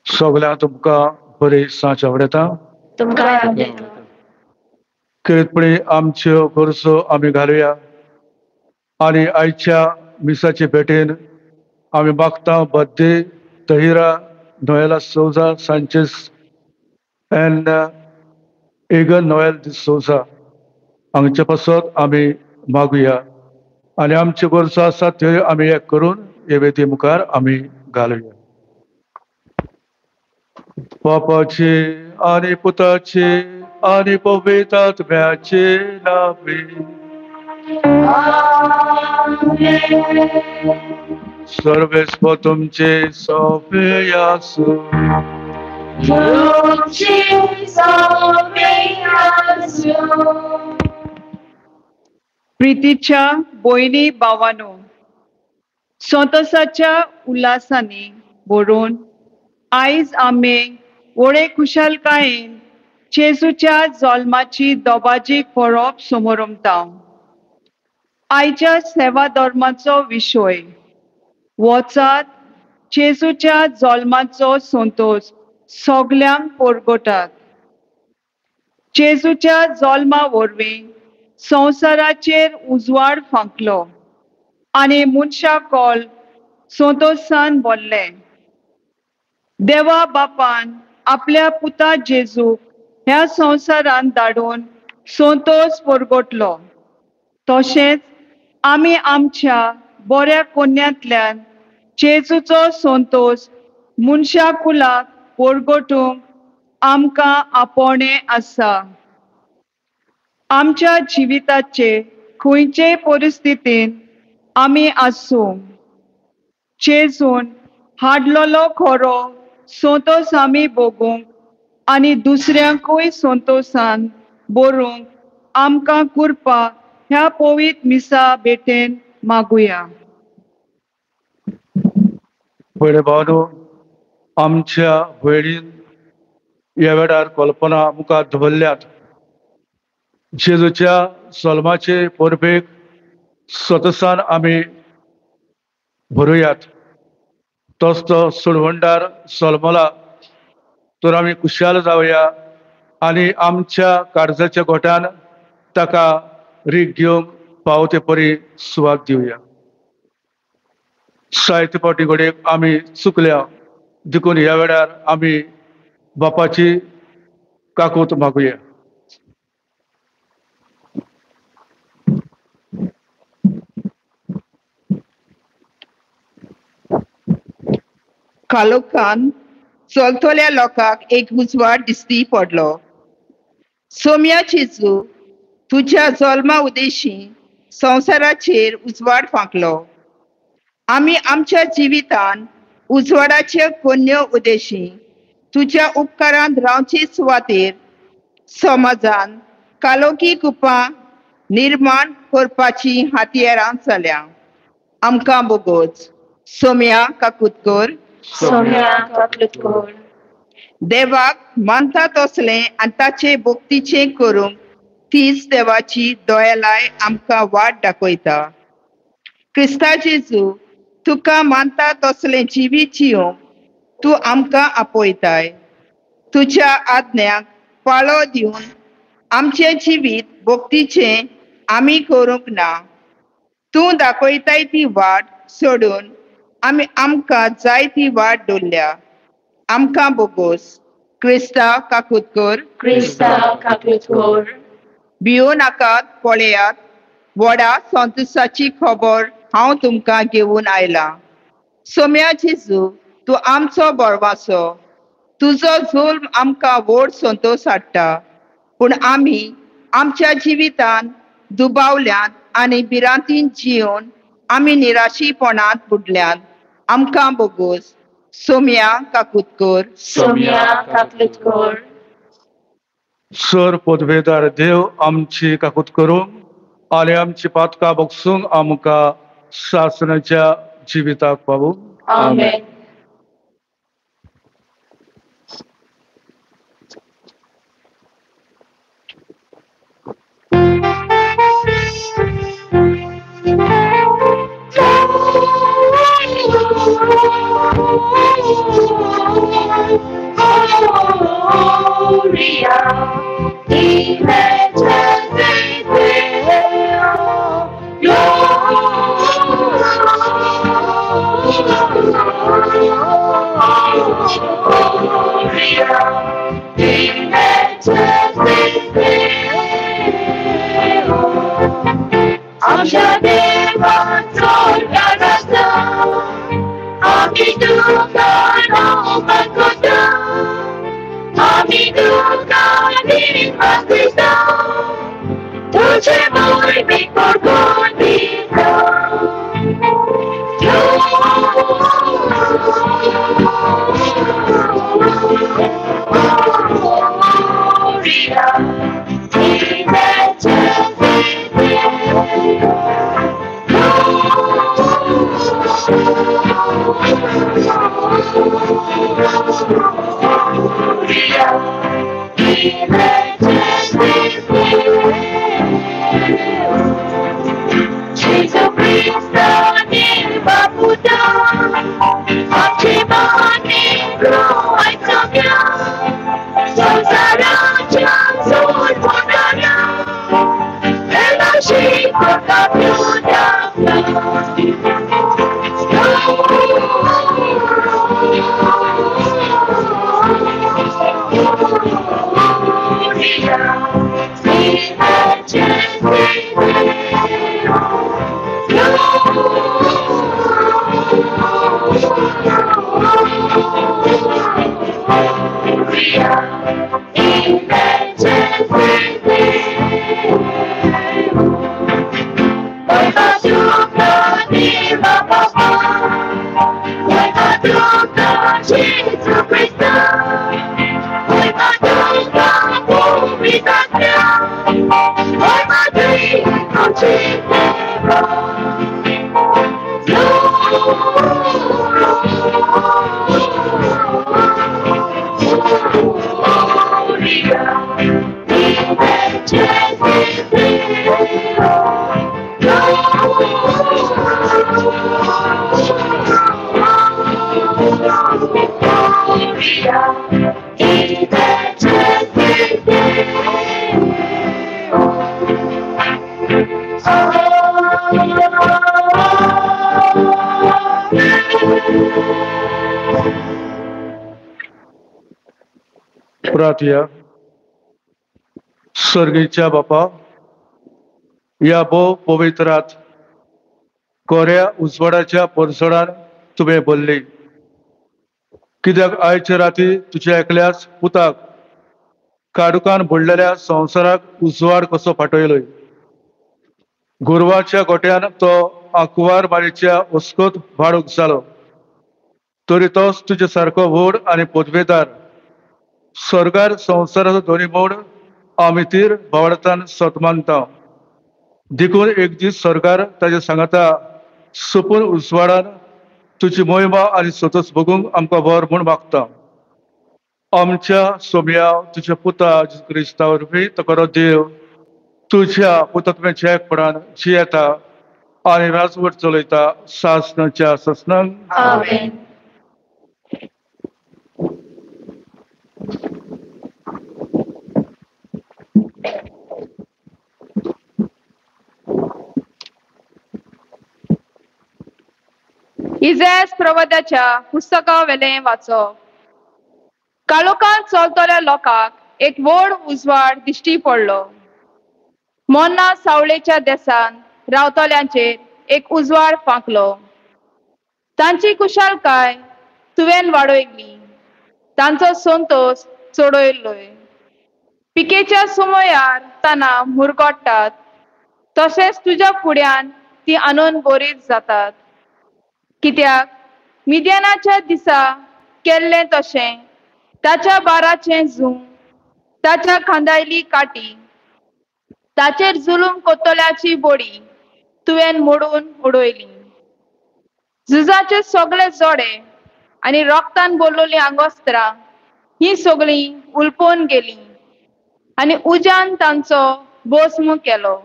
सगळ्यांक तुमका बरी सांज आवडटा. कितपणी आमच्यो गरजो आमी घालुया आणि आयच्या मिसाचे भेटेन आमी मागता बद्दे तहिरा नोएला सोजा सांचेस एंड एगन नोएल दी सोजा हांचे पासत आमी मागुया आणि आमच्यो गरजो आसा त्यो आमी एक करून हे वेती मुखार आमी घालुया. बापाचे आणि पुताचे आणि पवित्र आत्म्याचे नावे. सर्वेस्व तुमचे सोपे आसो. प्रीतीच्या भयणी भावांनो, संतोषाच्या उल्हासांनी भरून आयज आमी व्हडे खुशालकायेन जेजूच्या जल्माची दोबाजी परब समोरमता. आयच्या सेवा धर्माचो विशय वचात जेजूच्या जल्माचो संतोष सगळ्यांक परगटात. जेजूच्या जल्मा वरवीं संवसाराचेर उजवाड फांकलो आनी मनशाकोल संतोषान भरले. देवा बापान आपल्या पुता जेजूक ह्या संवसारान धाडून संतोष परगटलो. तशेंच आमी आमच्या बऱ्या कोन्यांतल्यान जेजूचो संतोष मनशा कुलाक परगटूंक आमकां आपणे आसा. आमच्या जिविताचे खंयचेय परिस्थितीन आमी आसूं, जेजून हाडलोलो खरो संतोष आमी भोगूंक आनी दुसऱ्यांकूय संतोषान भरूंक आमकां कृपा ह्या पवित्र मिसा भेटेन मागुया. बरे भावनो, आमच्या वेळीन ह्या वेळार कल्पना मुखार दवरल्यात. जेजूच्या जल्माचे परबेक सतसान आमी भरुयात. तोच तो सुडवंडार जल्मला तर आमी खुशाल जावया आणि आमच्या काळजाच्या गोठान ताका रीग घेवंक पावते परी सुवात दिवया. साहित्य पावटी घडयेक आमी चुकल्या देखून ह्या वेळार आमी बापाची काकूत मागुया. कालोखान चलतल्या लोकांक एक उजवाड दिसती पडलो. सोम्या जेजू, तुझ्या जल्मा उद्देशी संवसाराचेर उजवाड फांकलो. आमी आमच्या जिवितान उजवाडाचे कोन्यो उद्देशी तुझ्या उपकारांत रावचे सुवातेर समाजान कालोखी कुपां निर्माण करपाची हातयारां जाल्या. आमकां बोगोच. सोम्या काकुतकर. देवाक मानता तसलें आनी ताचे भक्तीचें करूंक तीच देवाची दयालाय आमकां वाट दाखयता. क्रिस्ता जेजू, तुका मानता तसलें जिवीत जिवंक तूं आमकां आपयताय. तुज्या आज्ञाक पाळो दिवन आमचें जिवीत भक्तीचें आमी करूंक ना. तूं दाखयताय ती वाट सोडून आमी आमकां जाय ती वाट दवरल्या. आमकां बोगोस. क्रिस्ता काकुतकर. भियो नाकात, पळयात, व्हडा संतोशाची खबर हांव तुमकां घेवन आयलां. सोम्या जेजू, तूं आमचो बरवासो. तुजो जुल्म आमकां व्हड संतोश हाडटा. पूण आमी आमच्या जिवितान दुबावल्यांत आनी भिरांतीन जिवन आमी निराशीपणांत बुडल्यात. आमकां बोगोस. सोम्या काकुतकर. सर पदवेदार देव आमची काकूत करूंक आनी आमची पातकां बगसूंक आमकां शासनाच्या जिविताक पावूं. Amen. Gloria in excelsis Deo. Gloria in excelsis Deo. Amcia devanzo ragazza, amiduca no makoda, amiduca di matista, dolce amor mi porgondita. Gloria in excelsis Gesù Cristo nel Babuda, Acimani Groai Samya, Sansara Chansul Pondana, Fellowship of the Jesus Christ, oi Madonna, Puritania, oi Madri, non ci Gloria in excelsis Gloria in excelsis प्रार्थया. स्वर्गीच्या बापा, या भोव पवित्रात कोऱ्या उजवाडाच्या परसडान तुवें भरली, कित्याक आयचे राती तुज्या एकल्याच पुताक काडुकान बुडलेल्या संवसाराक उजवाड कसो फाटयलोय. गुरवाच्या गोट्यान तो आंकवार माळीच्या वस्कोत भाडूक जालो, तरी तोच तुजे सारको व्हड आनी पदवेदार स्वर्गार संवसाराचो दोनी मोड आमितीर भावडतान सतमानता. देखून एक दीस स्वर्गार ताजे सांगाता सुपून उजवाडान तुजी मोहिमा आनी सोतोस बगूंक आमकां वर म्हूण मागता. आमच्या सोम्या तुज्या पुता जेजू क्रिस्ता वरवीं तकरो देव तुज्या पुतत्म्याच्या एकपणान जियेता आनी राजवट चलयता शासनाच्या ससनांक. Amen. इजेस प्रवद्याच्या पुस्तका वेले वाचप. काळोखान चलतल्या लोकांक एक व्हड उजवाड दिश्टी पडलो. मोन्ना सावळेच्या देसान रावतल्यांचेर एक उजवाड फांकलो. तांची कुशालकाय तुवेन वाडयली, तांचो संतोष चडयल्लोय. पिकेच्या सुमयार ताना मुरगोडटात, तशेंच तुज्या फुड्यान ती आनंद बोरीत जातात. कित्याक मिद्यानाच्या दिसा केल्लें तशें ताच्या बाराचें झूम ताच्या खांदायली काटी ताचेर जुलूम कोत्तोल्याची बोडी तुवें मोडून उडयली. झुजाचे सगळे जोडे आनी रोगतान बोललोली आंगोस्त्रां ही सगळीं उलपोवन गेली आनी उज्यान तांचो भस्म केलो.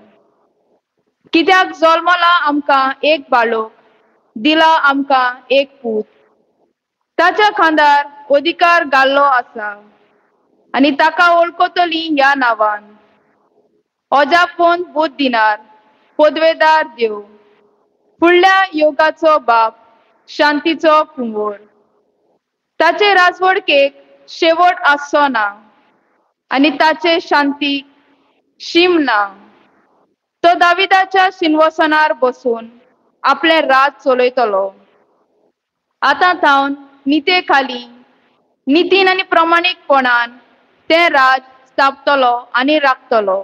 कित्याक जल्मला आमकां एक बाळूक, दिला आमकां एक पूत. ताच्या खांदार अधिकार घाल्लो आसा आनी ताका वळखतली ह्या नांवान अजापोन बूत दिनार, पदवेदार देव, फुडल्या योगाचो बाप, शांतीचो कुंवर. ताचे राजवडकेक शेवट आसचो ना आनी ताचे शांतीक शीम ना. तो दाविदाच्या सिंहासनार बसून आपले राज चलयतलो. आतां थावन निते खाली नितीन आनी प्रमाणीकपणान तें राज स्थापतलो आनी राखतलो.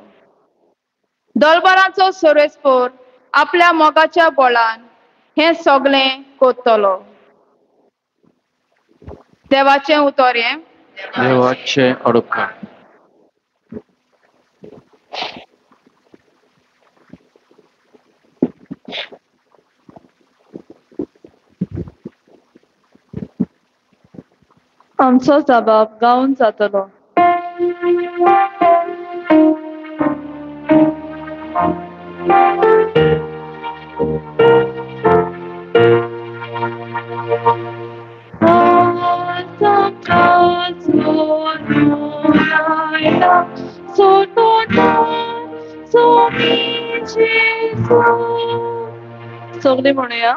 दरबाराचो सर्वेस्पर आपल्या मोगाच्या बळान हें सगळें कोत्तलो. देवाचें उतर हें. देवाचे अडुका. आमचो जबाब गावन जातलो. सगळी म्हणूया.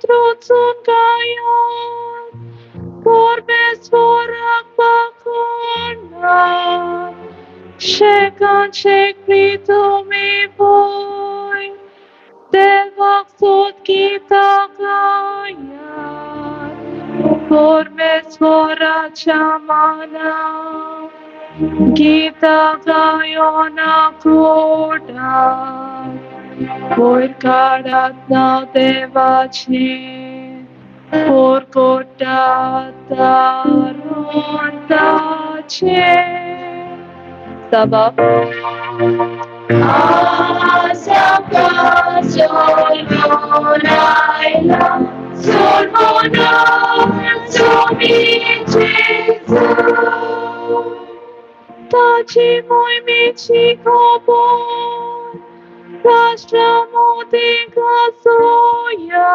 Trocun kayan, korbes vorak bakonan, shekan shekritu mi boy, devak sot kita kayan, korbes vorak chamana, kita kayona kodan. Por karat na devachi, por kota taron tache. Sabab. Asaka solmonaila, solmona somi Jesus. Tachi moi michi kobon. Rashtramote kasoya,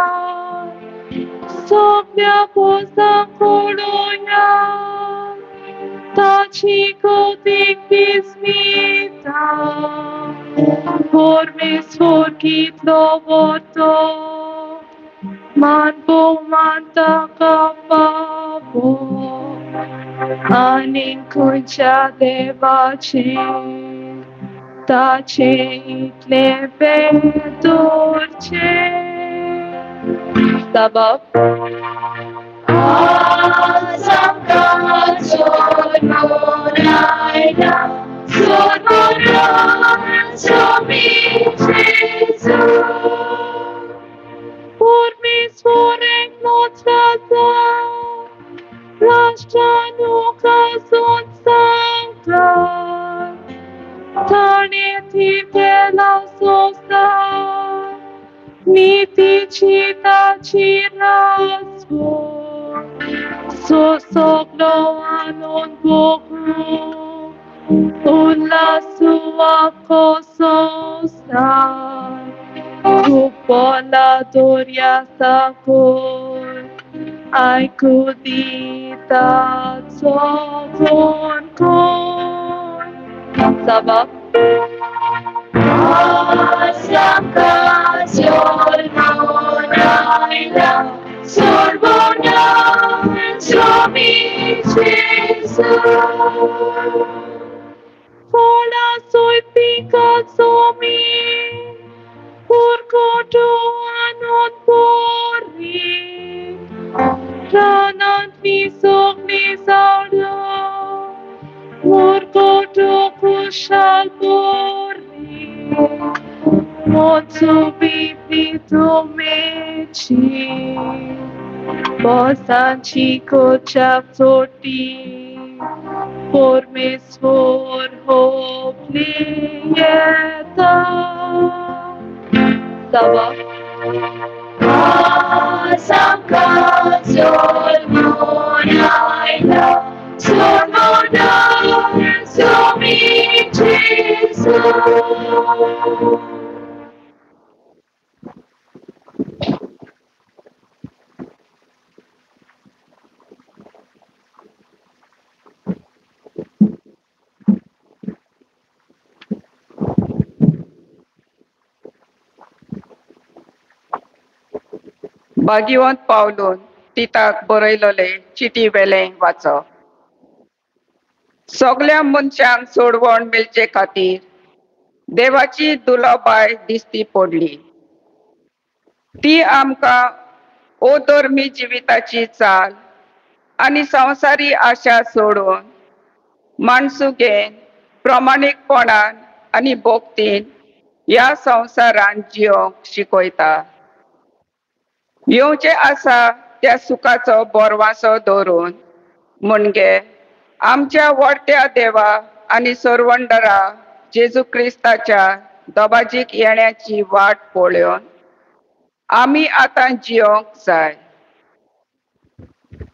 sopya posa koloya, tachi kotik bismita, pormis forkit lovoto, man po manta kapavo, aning kuncha devachi. Tace itle bedurce. Sabab. Asaka solmonaila, solmona somi Jesus. Por mis forek notrata, rashtranu kazon sankar. Tarneti pela sosta, niti chita chirasvo, sosoklo anon boku, ulla sua kososta, kupola doria sakor, ai kudita sokon kon. Sabab. Asaka solmonaila, solmona somi Jesus. Hola soy pica somi, por koto anon pori, ranan visok nisada, por koto kus 모투비비도 메치 보산치 고잡소티 Pormesor hoplieta Sava Asangkazol Monaila Sormoda Somi Jesus. भाग्यवंत पावलून तिताक बरयलोले चिटी वेले वाचप सगळ्या मनशांक सोडवण मेळचे खातीर देवाची दुलाबाय दिसती पडली ती आमकां अधर्मी जिविताची चाल आनी संवसारी आशा सोडून माणसुगेन प्रामाणीकपणान आनी भोक्तीन ह्या संवसारान जियोंक शिकयता येवचे आसा त्या सुखाचो बोरवासो धरून म्हणजे आमच्या व्हडट्या देवा आनी सर्वंडरा जेजू क्रिस्ताच्या दोबाजीक येण्याची वाट पळोवन आमी आतां जियोंक जाय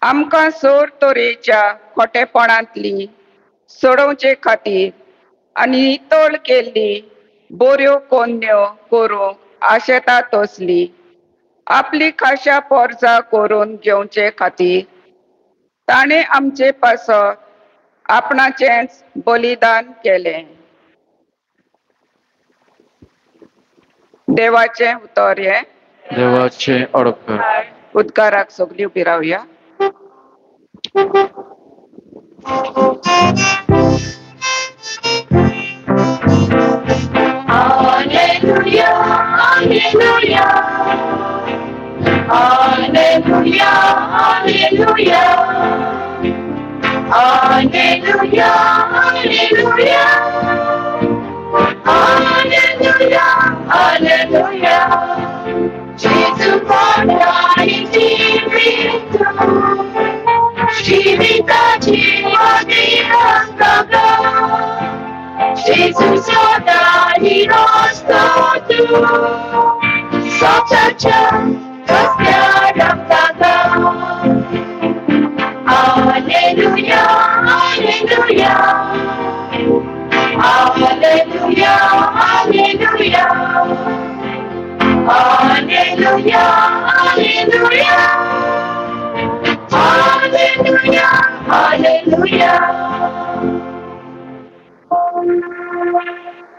आमकां सोर तरेच्या खोटेपणांतली सोडोवचे खातीर आनी नितळ केल्ली बऱ्यो कोन्यो करूंक आशेता तसली आपली खाशा पोरजा करून घेवचे खातीर ताणें आमचे पासत आपणाचेंच बलिदान केलें देवाचें उतर हें देवाचे अडखळ उद्गाराक सगळीं उबी रावया Hallelujah, hallelujah. Hallelujah, hallelujah. Hallelujah, hallelujah. Hallelujah, hallelujah. Jesus Christ जीविताची मदिरांतगा Jesus odali rosto tu Socacia rozpiaram taga Alleluja, alleluja Alleluja, alleluja Alleluja, alleluja Alleluja, alleluja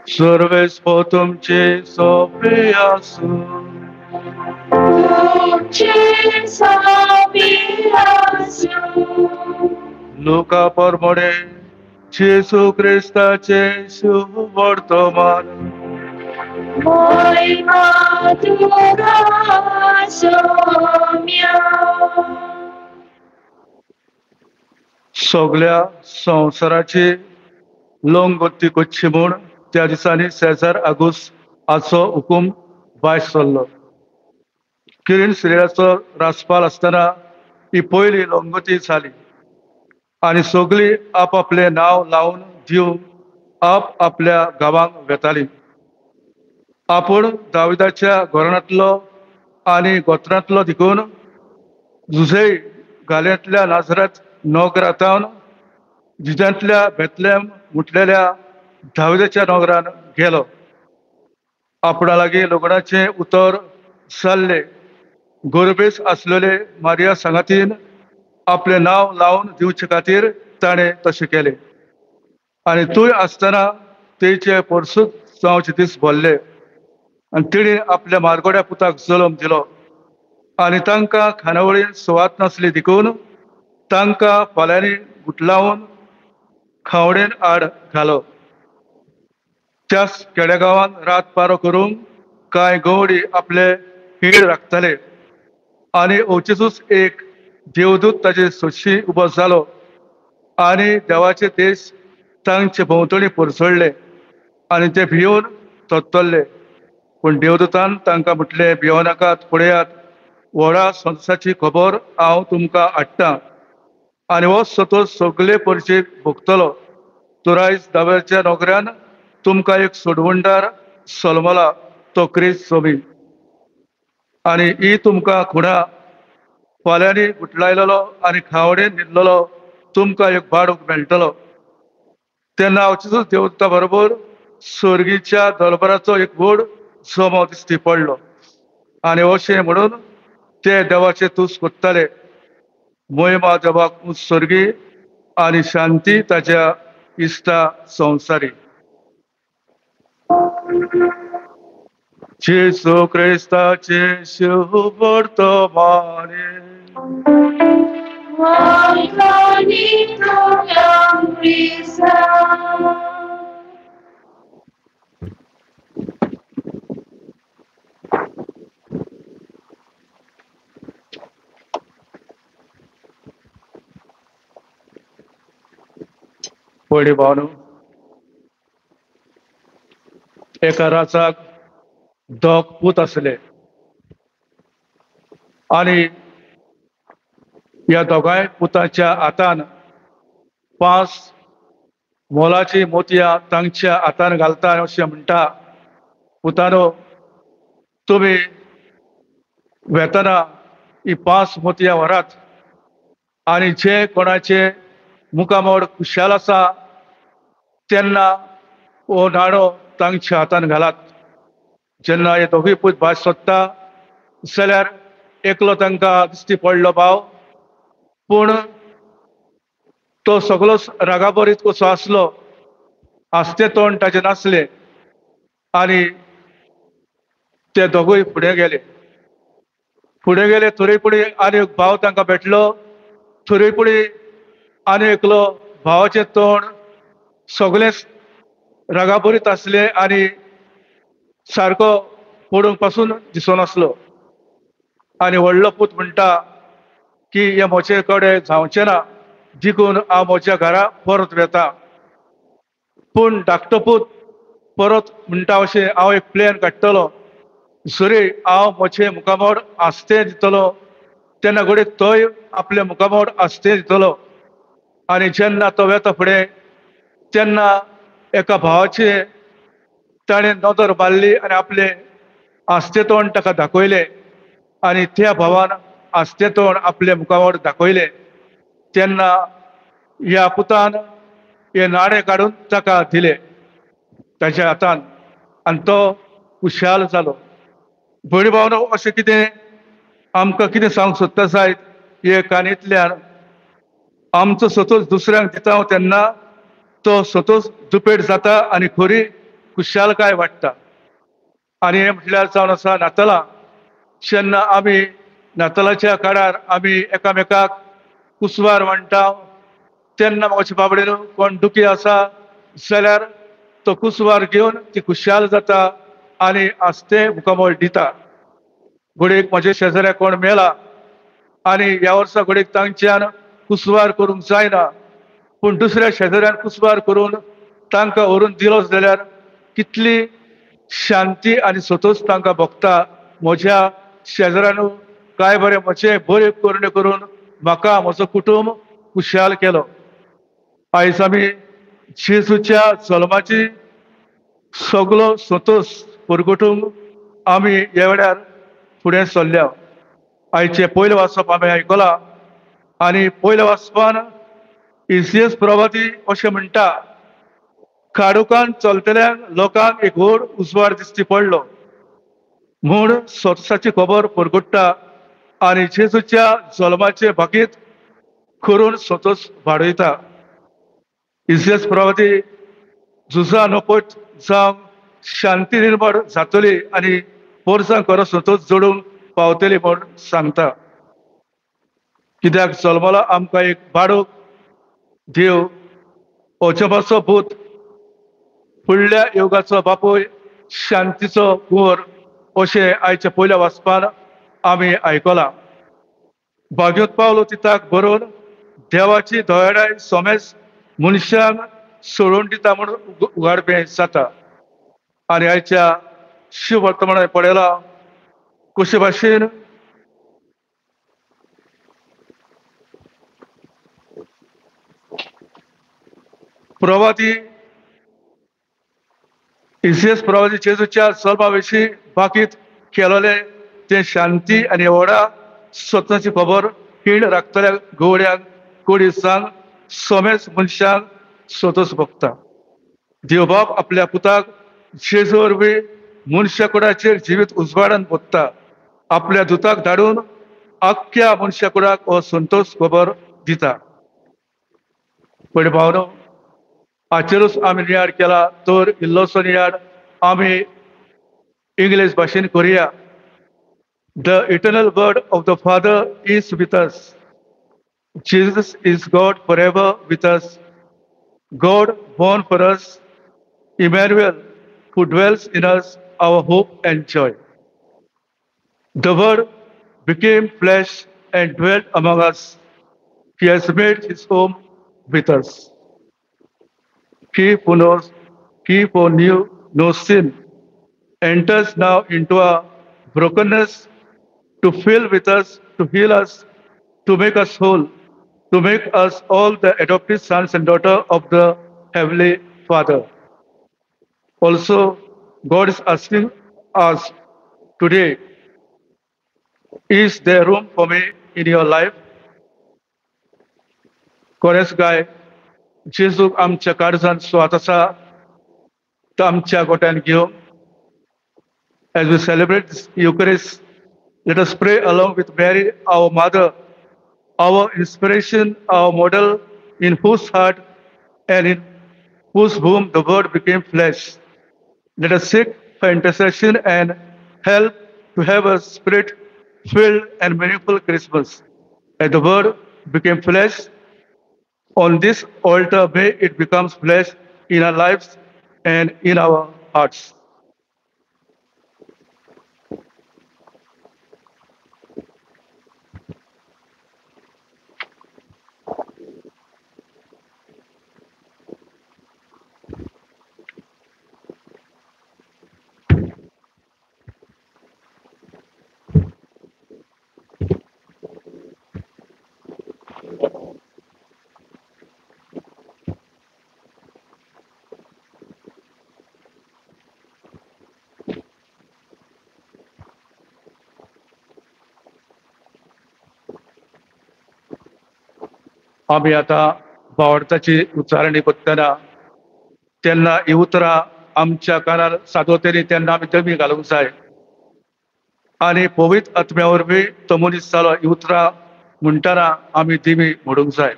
सर्वेस्व तुमचे सोपे आसून तुमचे साबिरासू लोका परमणे जेसू ख्रिस्ताचे शुभ वर्तमान महिमा तुका सौम्या सगळ्या संवसाराची लोंगोती कोच्ची म्हूण त्या दिसांनी सेजार आगुस हाचो हुकूम भायर सरलो किरीन सिरियाचो राजपाल आसतना ही पयली लोंगोती जाली आनी सगळीं आपआपलें नांव लावन दिवंक आपल्या गांवांक वेतालीं आपूण दाविदाच्या घराण्यांतलो आनी गोत्रांतलो देखून जुझै गाल्यांतल्या नाझरेत नगरांतावन जिजांतल्या बेतलेम म्हटलेल्या दाविदाच्या नगरान गेलो आपणा लागीं लग्नाचें उतर जाल्ले गोरबेस आसलेले मारिया सांगातीन आपलें नांव लावन दिवचे खातीर ताणें तशें केलें आनी तूंय आसतना तेचे परसूच जावचे दीस भरले आनी तिणें आपल्या मारगोड्या पुताक जल्म दिलो आनी तांकां खानावळीन सुवात नासली देखून तांकां फाल्यांनी गुटलावन खावडेन आड घालो त्याच खेडेगांवांत रात पारो करूंक कांय गवडी आपले हीड राखताले आनी ओचेसूच एक देवदूत ताचे सोदशी उबो जालो आनी देवाचे देश तांचे भोंवतणी परसळ्ळे आनी ते भिवन तत्तरले पूण देवदूतान तांकां म्हटलें, भियों नाकात, पळयात व्हडा संतोशाची खबर हांव तुमकां हाडटां आनी हो संतोश सगळे परचेक भोगतलो. तर आयज दाव्याच्या नोकऱ्यान तुमकां एक सोडवणदार सलमला, तो क्रिस्त सोबी. आनी ही तुमकां खुणा फाल्यांनी गुटलायलेलो आनी खावडेन न्हिदलेलो तुमकां एक बाडूक मेळटलो. तेन्ना अवचीच देवता बरोबर सर्गीच्या दरबाराचो एक व्हड जमो दिश्टी पडलो आनी अशें म्हणून ते देवाचे तुस कोत्ताले. महिमा देवाक सर्गी आनी शांती ताच्या इश्टा संवसारी. जेसू क्रिस्ताचे शुभ वर्तमाने पळय भावनो, एका राजाक दोग पूत आसले आनी ह्या दोगांय पुताच्या हातान 5 मोलाची मोतयां तांच्या हातान घालता आनी अशें म्हणटा, पुतानो, तुमी वेतना ही 5 मोतयां व्हरात आनी जे कोणाचे मुखामोड खुशाल आसा तेन्ना हो नाणो तांच्या हातान घालात. जेन्ना हे दोगूय पूत भायर सोदता जाल्यार एकलो तांकां दिश्टी पडलो भाव, पूण तो सगळो रागाबरीत कसो आसलो, आस्ते तोंड ताचे नासले आनी ते दोगूय फुडें गेले. थोडे फुडें आनी एक भाव तांकां भेटलो. थोडे फुडें आनी एकलो भावाचें तोंड सगळेंच रागाबरीत आसले आनी सारको पडूंक पासून दिसनासलो. आनी व्हडलो पूत म्हणटा की हे म्हजे कडेन जावचें ना, देखून हांव म्हज्या घरा परत वेता. पूण धाकटो पूत परत म्हणटा अशें, हांव एक प्लॅन काडटलो. जरी हांव म्हजें मुखामोड आस्तें दितलो तेन्ना घडये तोय आपलें मुखामोड आस्तें दितलो. आनी जेन्ना तो वेता फुडें तेन्ना एका भावाचे ताणें नदर मारली आनी आपलें आस्ते तोंड ताका दाखयलें आनी त्या भावान आस्ते तोंड आपले मुखामोड दाखयलें. तेन्ना ह्या पुतान हे नाणें काडून ताका दिलें ताच्या हातान आनी तो खुशाल जालो. भयणी भावनो, अशें कितें आमकां कितें सांगूंक सोदता जायत हे काणयेंतल्यान, आमचो सतोश दुसऱ्यांक दिता तेन्ना तो सतोश दुपेट जाता आनी खरी खुशालकाय वाडटा. आनी हें म्हटल्यार जावन आसा नातालां. जेन्ना आमी नातालाच्या काळार आमी एकामेकाक कुसवार म्हणटा तेन्ना म्हज्या बाबडेनो, कोण दुखी आसा जाल्यार तो कुसवार घेवन ती खुशाल जाता आनी आस्ते मुखामोड दिता. घडयेक म्हज्या शेजाऱ्याक कोण मेला आनी ह्या वर्सा घडयेक तांच्यान कुसवार करूंक जायना, पूण दुसऱ्या शेजाऱ्यान कुसवार करून तांकां व्हरून दिलो जाल्यार कितली शांती आनी संतोश तांकां भोगता. म्हज्या शेजाऱ्यान काय बरें म्हजे बऱ्यो करण्यो करून म्हाका म्हजो कुटुंब खुशाल केलो. आयज आमी जेजूच्या जल्माची सगळो संतोश परगटूंक आमी ह्या वेळार फुडें सरल्या. आयचे पयले वाचप आमी आयकलां आनी पयल्या वाचपान इसियस प्रवादी अशें म्हणटा, काडुकान चलतल्यांक लोकांक एक व्हड उजवाड दिश्टी पडलो म्हूण संतोशाची खबर परगट्टा आनी जेजूच्या जल्माचे भाकीत करून संतोश वाडयता. इसियस प्रवादी झुजा नपट जावं शांती निर्माण जातली आनी पोरसां खरो संतोश जोडूंक पावतली म्हूण सांगता. कित्याक जल्मला आमकां एक बाडूक देव, अजबाचो भूत, फुडल्या युगाचो बापूय, शांतीचो कुंवर अशें आयच्या पयल्या वाचपान आमी आयकलां. भाग्योत पावलो तिताक बरोवन देवाची दयाळाय सोमेज मनशांक सोडून दिता म्हूण उघाडपी जाता. आनी आयच्या शिव वर्तमान पळयला कशे भाशेन प्रवादी इसियस प्रवादी जेजूच्या सलमा बाकीत केलेले ते शांती आणि एवढा स्वतःची खबर हीण राखतल्या गवड्यांक कोडी सांग सोमेच मनशांक स्वतःच बघता देव बाप आपल्या पुताक जेजू वरवीं मनशा कुडाचेर जिवीत उजवाडान पोत्ता आपल्या दुताक धाडून आख्या मनशा कुडाक हो संतोष खबर दिता पण भावनो हाचेरूच आमी नियाड केला तर इल्लोसो नियाड आमी इंग्लीश भाशेन करुया. The eternal word of the Father is with us. Jesus is God forever with us. God born for us, Emmanuel, who dwells in us, our hope and joy. The Word became flesh and dwelt among us. He has made his home with us. He who knew no sin, enters now into our brokenness to fill with us, to heal us, to make us whole, to make us all the adopted sons and daughters of the Heavenly Father. Also, God is asking us today, is there room for me in your life? Chorus guy, Jesu आमच्या काळजान स्वात आसा तो आमच्या गोट्यान घेवं. As we celebrate this Eucharist, let us pray along with Mary, our mother, our inspiration, our model, in whose heart and in whose womb the Word became flesh. Let us seek her intercession and help to have a spirit-filled and meaningful Christmas. As the Word became flesh, on this altar may it becomes flesh in our lives and in our hearts. आम्ही आता भावार्थाची उच्चारणी करतना त्यांना ही उतरां आमच्या कानार सादोतेरी त्यांना आम्ही जमी घालूंक जाय आणि पवित्र आत्म्या वरवीं तो मनीस जालो ही उतरां म्हणटाना आमी दिमी म्हणूंक जाय.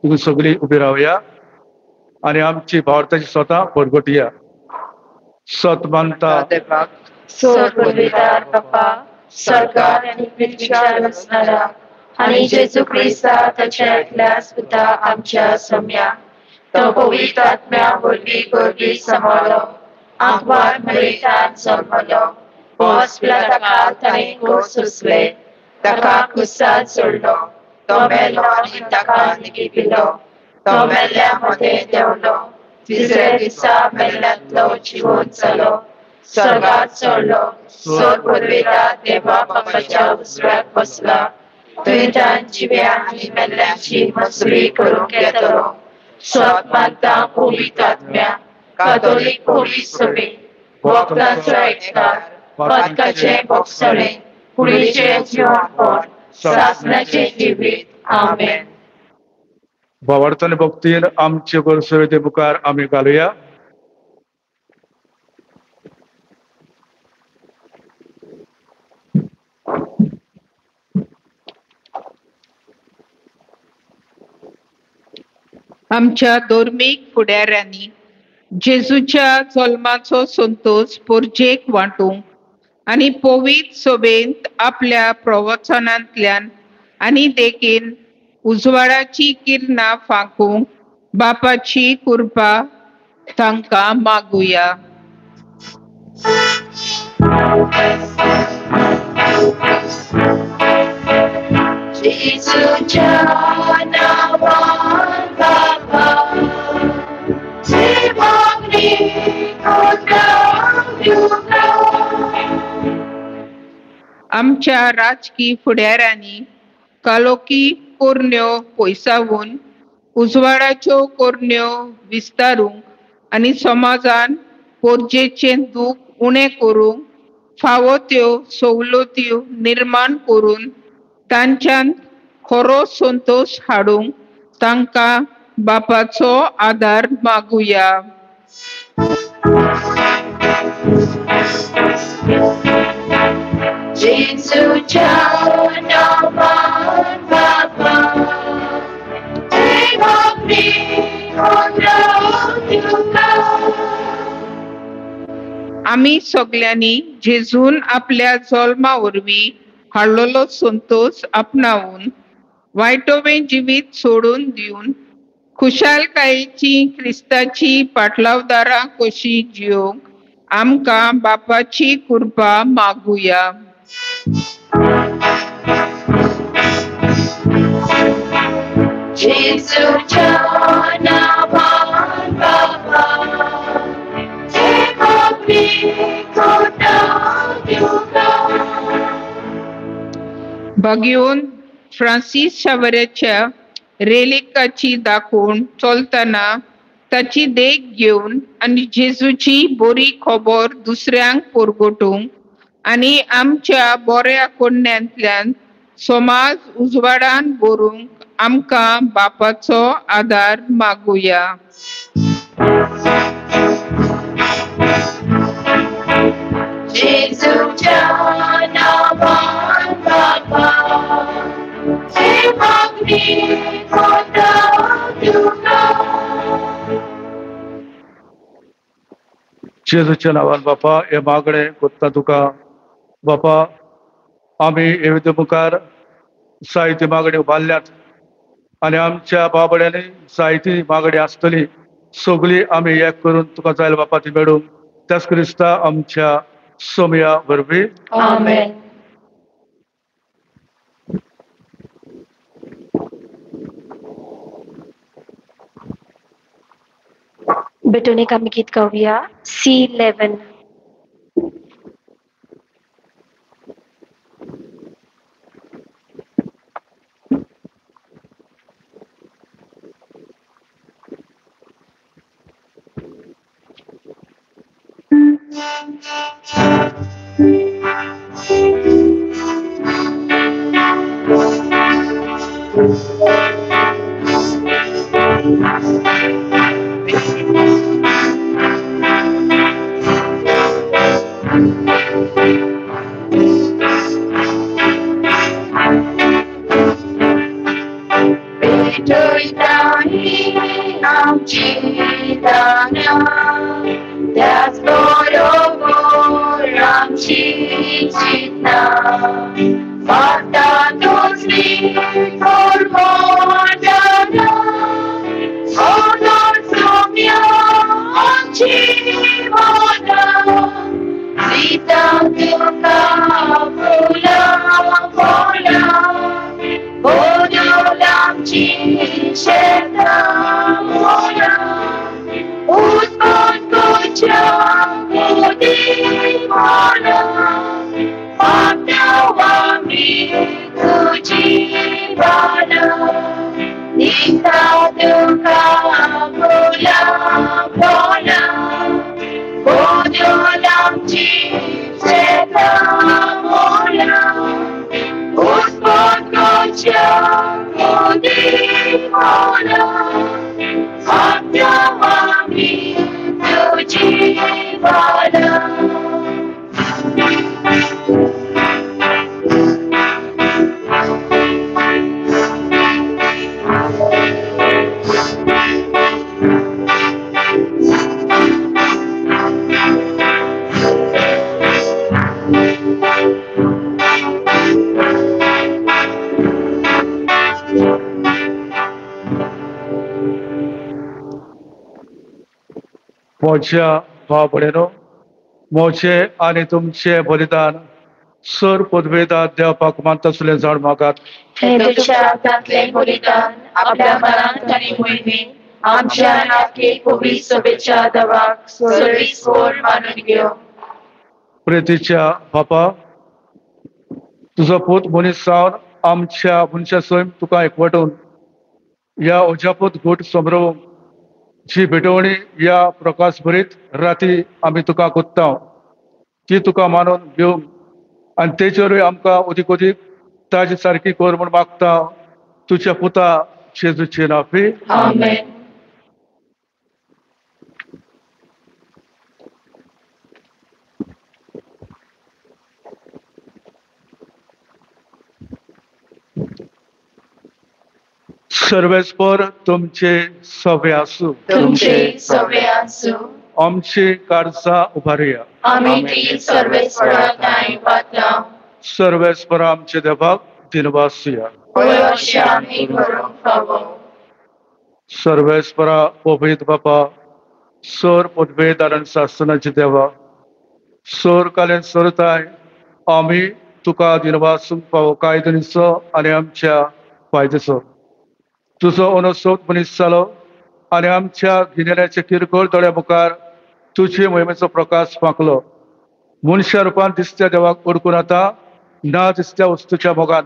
तुम्ही सगळी उबी रावया आणि आमची भावार्थाची स्वता परगटुया. सत मानता सोडविदार बापा स्वर्गात आणि पृथ्वीवर वसणारा आणि जेजू ख्रिस्ता ताच्या एकल्या सुता आमच्या सम्या तो पवित्र आत्म्या वरवीं गोरवी सांबाळलो आंखवार मरेतान जल्मलो पोस पिलाताका ताणें कोस सुसले ताका कुसात सोडलो तो मेलो आनी ताका निगिपिलो तो मेल्ल्या मध्ये देंवलो तिसऱ्या दिसा मेल्ल्यांतलो जिवंत जालो स्वर्गात चडलो सोर पदवेला देवा बापाच्या उजव्याक बसला थंय तान जिव्या आनी मेल्ल्यांची मजुरी करूंक येतलो. सत मानता पवित्र आत्म्या कातोलीक होळी सभे वखदांचो एककार पदकाचें भोगसणें कुडीचें जिवणपण सासणाचें जिवीत. आमेन. भावार्थान भक्तीन आमचे गोरसुवेते मुखार आमी घालुया. आमच्या धर्मीक फुडाऱ्यांनी जेजूच्या जल्माचो संतोष पोरजेक वांटूंक आनी पवित्र सभेंत आपल्या प्रवचनांतल्यान आनी देखीन उजवाडाची किरणां फांकूंक बापाची कृपा तांकां मागुया. जेजूच्या नावान बाबा जे मागणी कोणाक दिवं आमच्या राजकी फुडाऱ्यांनी कालोकी कोरण्यो पयसावून उजवाडाच्यो कोरण्यो विस्तारूंक आनी समाजान पोरजेचें दूख उणें करूंक फावो त्यो सवलती निर्माण करून तांच्यान खरो संतोष हाडूंक तांकां बापाचो आदार मागुया. जेजूच्या नांवान बापा, ते बापी तुका. आमी सगळ्यांनी जेजून आपल्या जल्मा वरवीं हाडलेलो संतोष आपणावून वायटोवें जिवीत सोडून दिवन खुशालकायेची क्रिस्ताची पाटलावदारां कशी जियोंक आमकां बापाची कृपा मागुया. जेजूच्या नांवान बापा, ते बापी तुका. भगिवन फ्रांसीस शावेराच्या रेलिकाची दाखोवन चलतना ताची देख घेवन आनी जेजूची बरी खबर दुसऱ्यांक परगटूंक आनी आमच्या बऱ्या कोण्यांतल्यान समाज उजवाडान भरूंक आमकां बापाचो आदार मागुया. जेजूच्या नांवान बापा, ते बापी तुका. जेजूच्या नांवान बापा हे मागणे कोत्ता तुका. बापा, आमी हे मुखार जायती मागणी उबारल्यात आनी आमच्या बाबड्यांनी जायती मागणी आसतली. सगळी आमी एक करून तुका जायल बापा ती मेळूंक त्याच क्रिस्ता आमच्या सोमया वरवीं. आमेन. बेटोनिक आम्ही गीत गाऊया C11. That's borobuर आमची चिंता, वाटातूच नीट मोडना, सोडून सोम्या आमची मोना, सीता तुका फुला फुला, बोलून आमची शेता मोना, उत्पन्न कुच्या मोदी मोना, पाठवामी तुझी बाणा, निघता तुका फुला फुला, बोलून आमची शेता मोना, उत्पन्न कुच्या मोदी मोना, पाठवामी तुझी बाणा. मोच्या भावपडेनो, मोचे आनी तुमचे बलिदान सर पदवेदार देवपाक मानता आसलें झाड मागात. हे देशांतले बलिदान आपल्या मनांत आनी मोहिमेन आमच्या नाटके पवित्र सभेच्या देवाक सर्वीस कोर मानून घेवं. प्रितीच्या बापा, तुझो पूत मनीस जावन आमच्या मनशा सैम तुका एकवटून या ओझापूत घोट सोमरोवंक जी भेटवणी या प्रकाश भरीत राती आमी तुका कोत्ता ती तुका मानून घेवंक आनी तेचेरूय आमकां अदीक अदीक ताजे सारकी कर म्हूण मागता तुझ्या पुता जेजूचे नांवी. Amen. सर्वेस्पर तुमचे सवे आसूं. तुमचे सवे आसूं. आमची कारजा उबारुया. आमी ती सर्वेस्परांताय पातळा. सर्वेस्पर आमचे देवाक दिनवासिया. पळय अशें आमी करूंक फावो. सर्वेस्परा पवित बापा सर पदवेद आनी शासनाचे देवा सर कालें सरताय आमी तुका दिनवासूंक फावो कायदो आनी आमच्या फायदेचो तुजो अनसोत मनीस जालो आनी आमच्या गिन्यान्याचे किरकोळ दोळ्या मुखार तुजे मोहिमेचो प्रकाश फांकलो. मनशा रुपान दिसत्या देवाक ओळखून आतां ना दिसत्या वस्तूच्या मोगान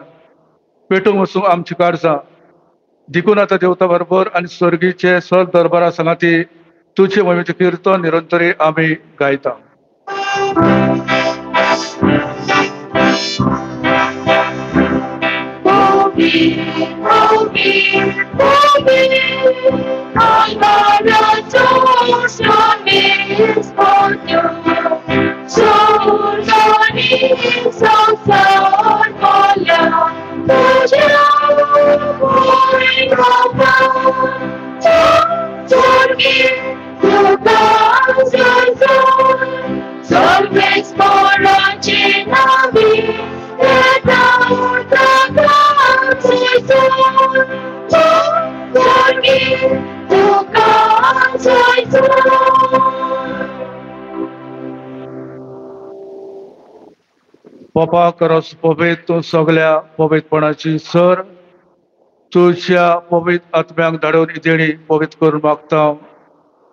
पेटूंक वचूंक आमची कारजां देखून आतां देवता बरोबर आनी स्वर्गीचे सर दरबारा सांगाती तुजे मोहिमेचे किर्तन निरंतरी आमी गायता. पप्पा करस पवित तूं सगळ्या पवितपणाची सर तुझ्या पवित आत्म्याक धाडून इदेणी पवित करून मागता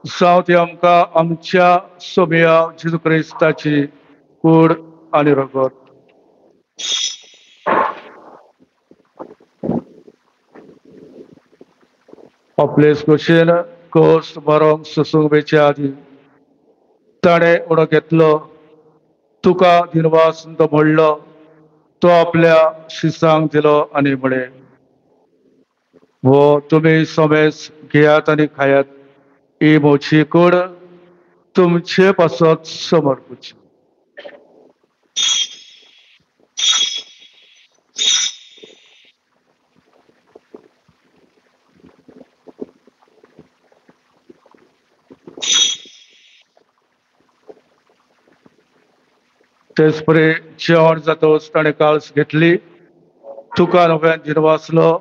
जावं ती आमकां आमच्या सोम्या जेजू क्रिस्ताची कूड आनी रगत. आपले कुशीन कोस मरोंक सुसूंक वेच्या आदी ताणें उडो घेतलो तुका दिनवास तो म्हणलो तो आपल्या शिसांक दिलो आनी म्हळें वो तुमी सोमेस घेयात आनी खायात ही मोची कूड तुमचे पासत समर्पूची. तेच परे जेवण जातोच ताणें काळस घेतली तुका नव्यान दिनवासलो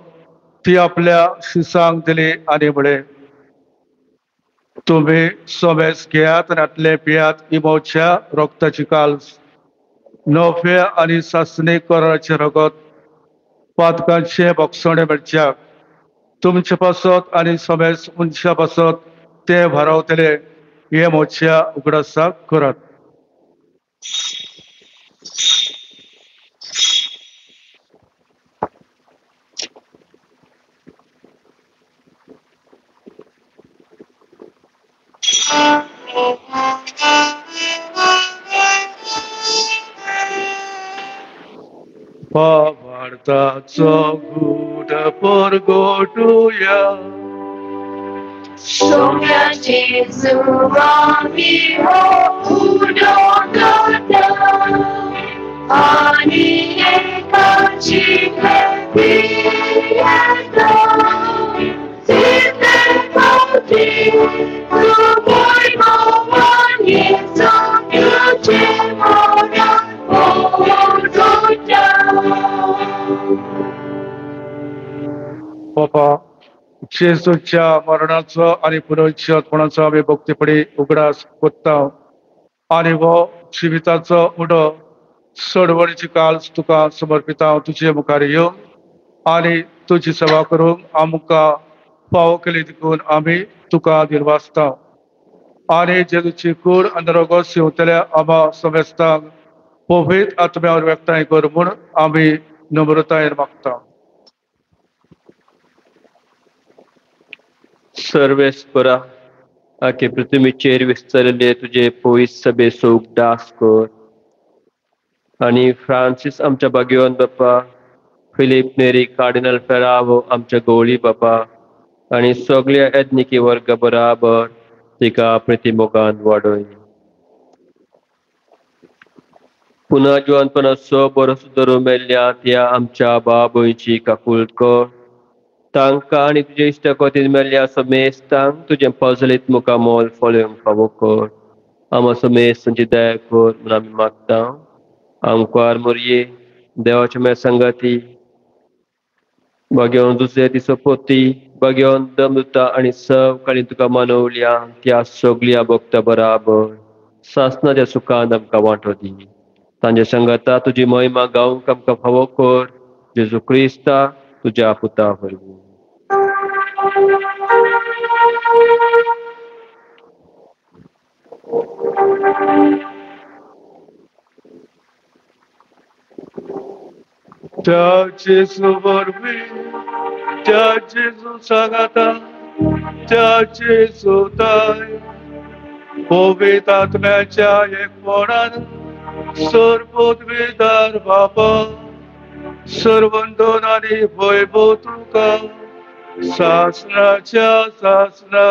ती आपल्या शिसांक दिली आनी म्हळें तुम्ही सोमेस घेयात आनी आतले पियात ही मोच्या रोगताची काल्स नव्या आनी सासणी कराराचे रगत पातकांचे भक्षणे मेळच्याक तुमचे पासत आनी सोमेस मनशा पासत ते भरावतले हे मोच्या उगडासाक करात. Pavartaco guda porgotuja. Soumya Jesu ami ho udogata. Ani ekachi lepiyata. Site pati luboi mawani somyuche mora oduja. Papa, जेजूच्या मरणाचो आणि पुनरुत्थानाचो आमी भक्तीपडी उगडास कोत्ता आणि वो जिविताचो उडो सडवडीची काल तुका समर्पिता तुजे मुखार येवं आणि तुजी सेवा करूंक आमकां फावो केली देखून आमी तुका दिनवासता आणि जेजूची कूड आनी रगत शिंवतल्या आमा समेस्तांक पवित्र आत्म्यावर व्यक्ताय कर म्हूण आमी नम्रतायेन मागता. सर्वेस्परा आखे पृथ्वीचेर विस्तरले तुझे पवित्र सभेचो उगडास कर आणि फ्रांसीस आमच्या भाग्यवान बापा, फिलिप नेरी कार्डिनल फेरावो आमच्या गवळी बापा आणि सगळ्या एथनिकी वर्ग बराबर तिका प्रतिमोगान वाडय. पुन्हा जवानपणाचो बरो सुदारो मेल्ल्या त्या आमच्या बाबोयची काकूळट कर. तांकां आनी तुजे इश्टकोतीन मेल्ल्या समेस्तांक तुजें पजलीत मुखामोल फळोवंक फावो कर. आमकां समेस्तांची दया कर म्हूण आमी मागता. आमकां मोरये देवाच्या मे संगती भाग्यवान दुसरे दिसो पोती भाग्यवान दमदुता आणि सवकाळी तुका मानवल्या त्या सगळ्या भक्ता बराबर सासणाच्या सुखान आमकां वांटो दी. तांच्या संगता तुजी महिमा गावंक आमकां फावो कर. जेजू क्रिस्ता तुज्या पुता वरवीं. त्या जेजू वरवीं त्या जेजू सांगाता त्या जेजू ताय पवित्र आत्म्याच्या एकवणान सर्वोद्विदार बाबा सर्वंदोन आणि वैभव तुका सासणाच्या सासणा.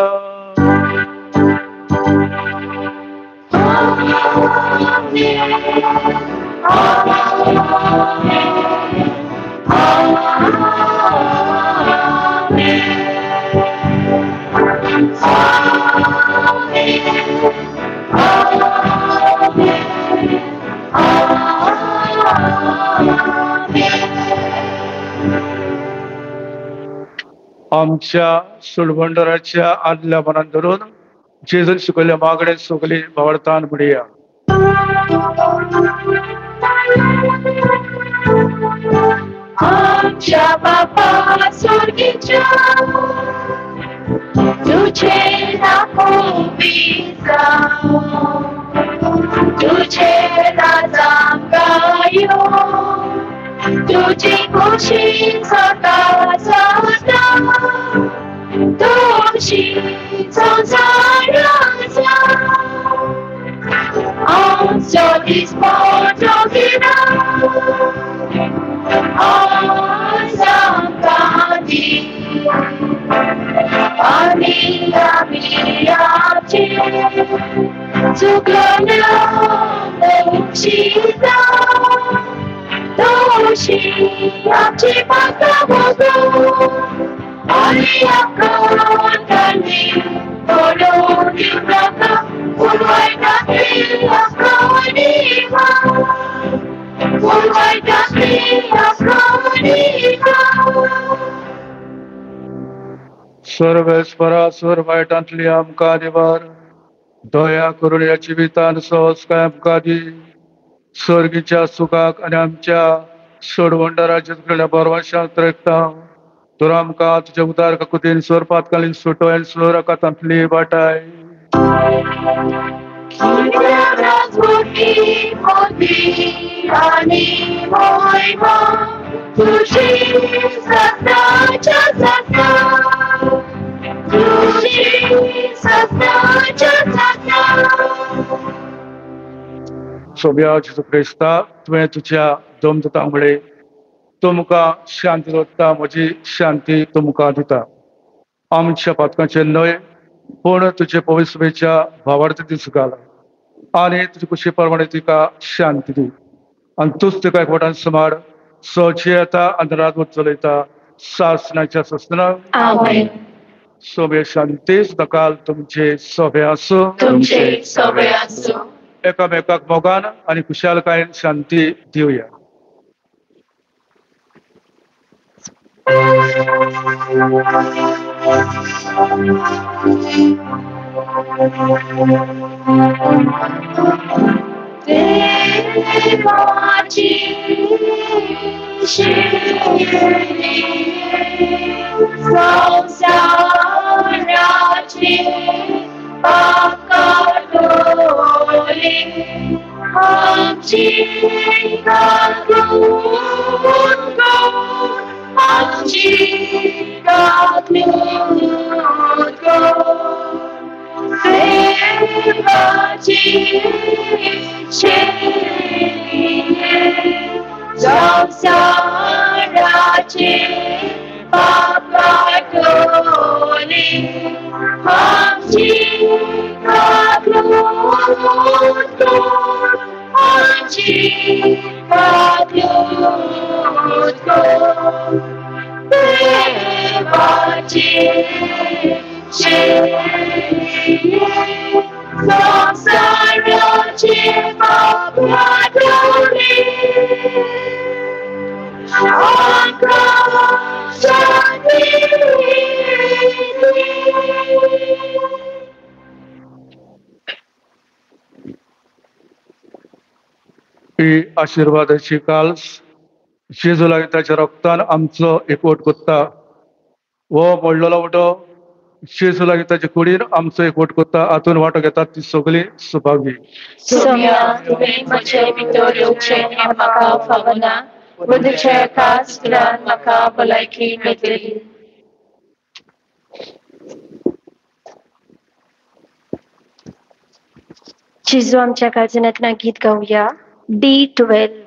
आमच्या सुडबंडराच्या आदल्या मनान धरून जेजून शिकयल्या मागणे सगळी भावार्थान म्हणया. आमच्या बापा स्वर्गीच्या तुझे नाव पवित्र तुझे राजांगायो तुझी खुशी सदा सदा तुझी संसाराचा आमच्या दिसपोटोगिरा संगाती आणि आमचे चुकल्या दोषीता दोषी आमचे पाता बघू आणि अकांतांनी तोडून नका उलवायची अकाणीमा उलवायची अकाणीमा. सर्वेस्परा स्वर वायटांतली आमकां निवार दया करून या जिवितान सहज काय आमकां दी. सर्गीच्या सुखाक आनी आमच्या सोडवंडराच्या तुगेल्या बरवाशांत रेखता तर आमकां तुज्या उदार काकुतीन स्वरपातकालीन सुटो आनी स्वर अकातांतली वाटाय. आणि महिमा तुझी सदाच्या सदा तुझी सदाच्या सदा. सोब्या जेजू क्रिस्ता तुवें तुज्या दमदुतां मुळे तुमकां शांती दवरता म्हजी शांती तुमकां दिता. आमच्या पातकांचे न्हय पूण तुजे पवित्र सभेच्या भावार्थ दीस घाल आनी तुजे कुशी प्रमाणे तिका शांती दी आनी तूच तिका एकवटान सांबाळ. सची येता आनी रात चलयता सासणाच्या ससना. सोबे शांती सकाळ तुमचे सोबे आसूं. तुमचे सगळे आसूं. एकामेकाक मोगान आनी खुशालकायेन शांती दिवया. देवाची शिर्डी संसाराची पाकाडोली आमची गागून आमची गागून देवाची संसाराचे पापाटोली आमची गागून आमची गागून देवाची संसाराचे पापाटोली ही आशीर्वादाची काल जेजू लागीं ताच्या रक्तान आमचो एकवट कोत्ता वो मोडलेलो उठो जेजू लागीं ताचे कुडीन आमचो एकवट कोत्ता हातून वांटो घेतात ती सगळी सुभागी सोम्या तुवें म्हजे भितर येवचें हें म्हाका फावना वदुच्या कास्त्रान म्हाका भलायकी मेळटली जेजू आमच्या काळजांतल्यान गीत गावया D12.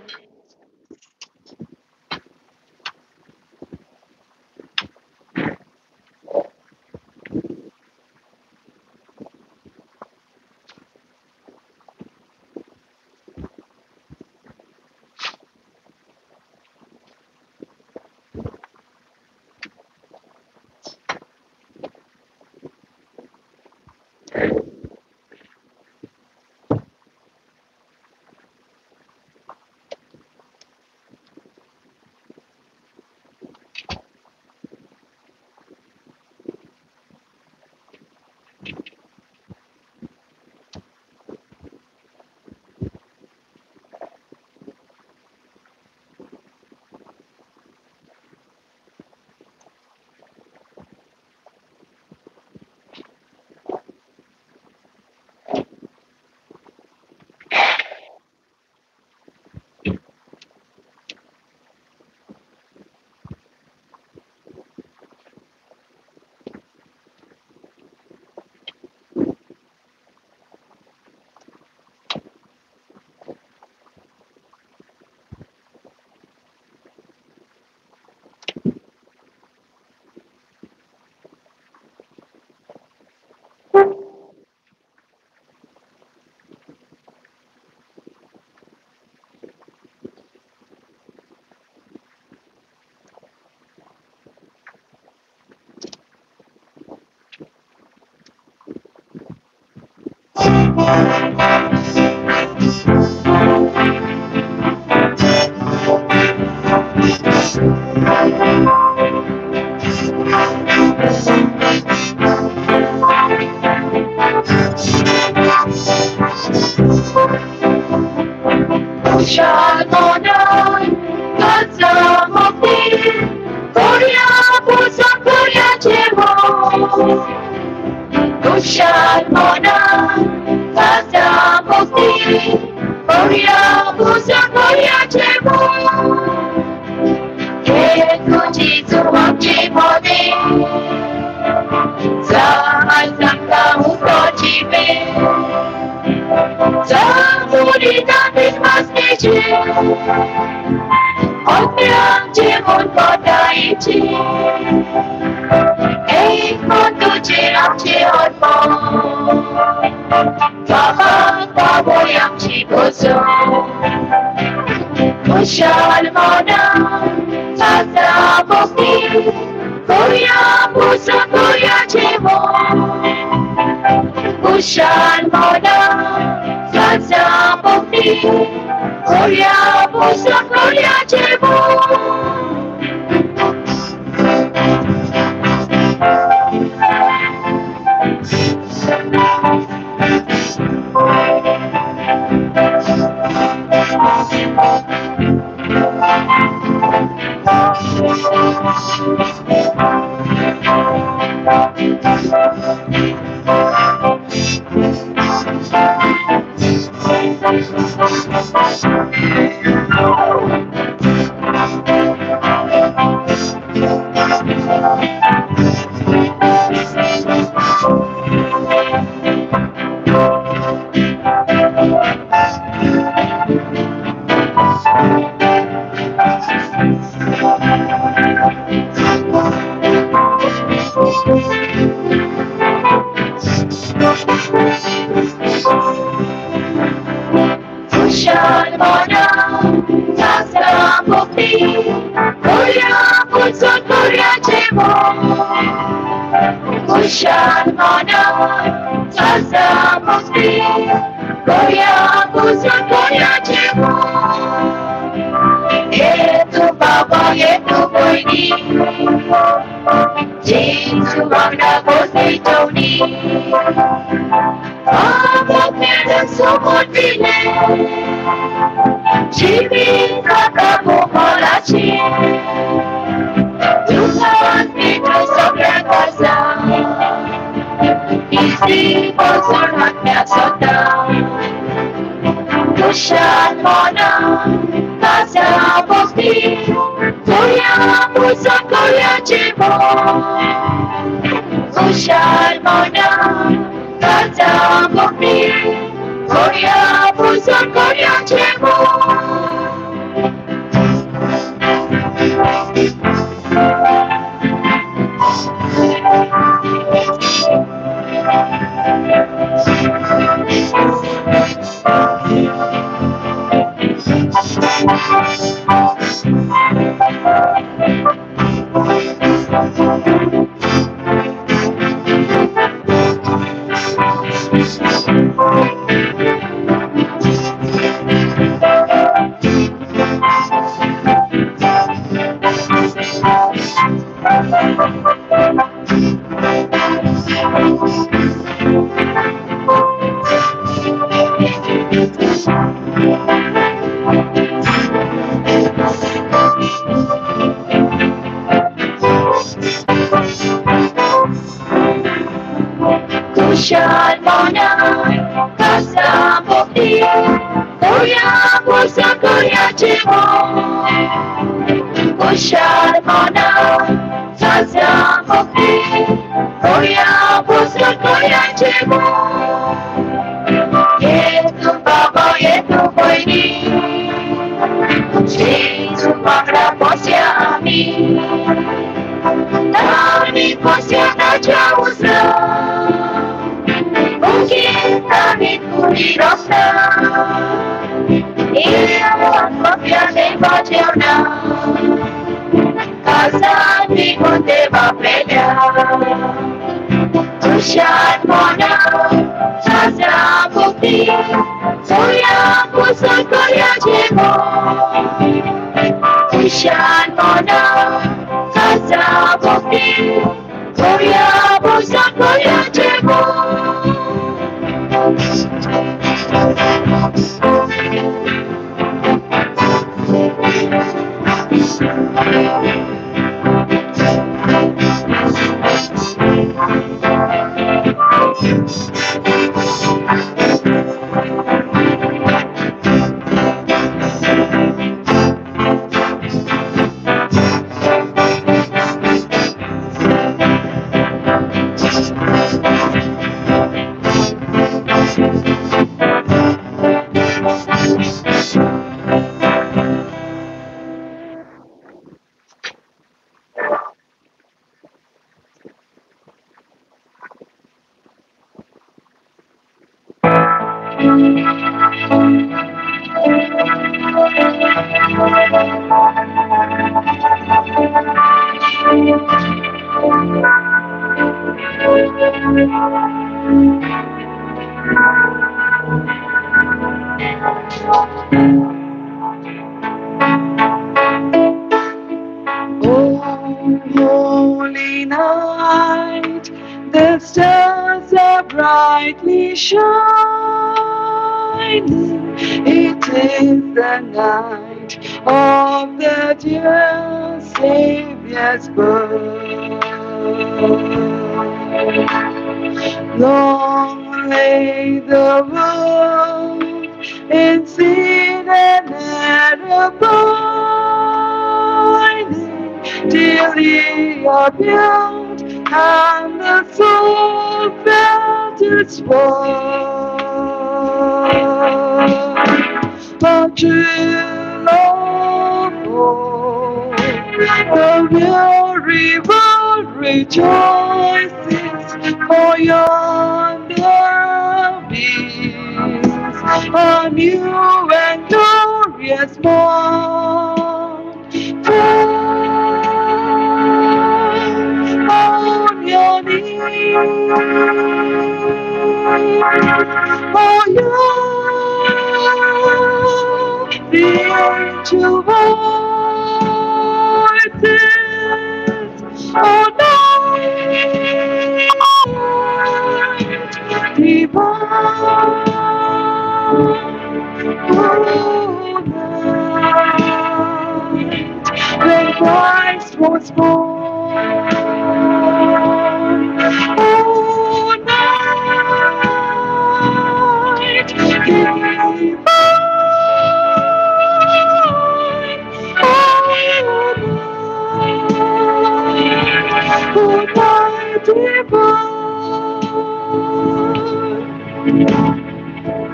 Shalmana, Sasa Mukti, Korea Putsa Korea Chemo. Shalmana, Sasa Mukti, Korea Putsa Korea Chemo. Yetu Baba, Yetu Boini, Jinsu Wanda Kosi Tony. Baba Peda Sumutile. Jimmy Kakamu Malachi Tuhan itu sebelah kuasa Isi bosor haknya sedang Kushan Mona Kasa Bukti Korea Pusat Korea Timur Kushan Mona Kasa Bukti Korea Pusat Korea Timur Kushan Mona Kasa Bukti Korea Pusat Korea Timur Kushan Mona Kasa Bukti Korea Pusat Korea Timur Yetu Baba Yetu Boini Jinsu Wanda Posya Ami Nani Posya Najauh Mungkin kami puri rasa Ia mafia de bajona Kasan di konte bapelya Kushan Mona Sasa Bukti Korea Pusat Korea Timur Kushan Mona Sasa Bukti Korea Pusat Korea Timur Oh, holy night, the stars are brightly shining. It is the night of the dear Savior's birth. Long lay the world in sin and abiding till ye are built and the soul felt its worth. The chill of hope, the weary world rejoices, for yonder beams a new and glorious morn. Fall on your knees, for you the angel voices all night divine. When Christ was born, all night divine.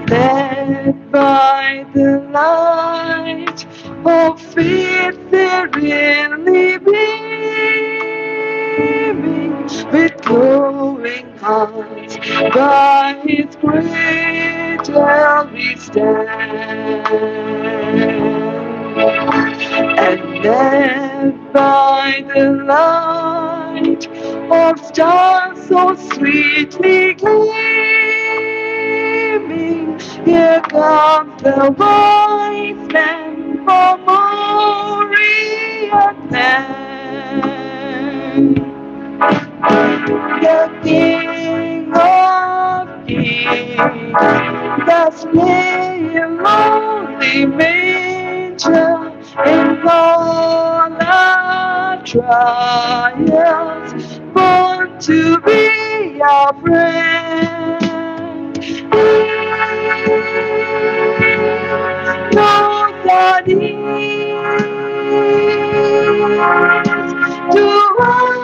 Led by the light of faith serenely beaming, with glowing hearts by His cradle we stand. And led by the light of stars so sweetly gleaming, here comes the wise man from Orient land. The King of Kings, that's lay in lonely manger, in all our trials, born to be our friend. Knows our needs to us,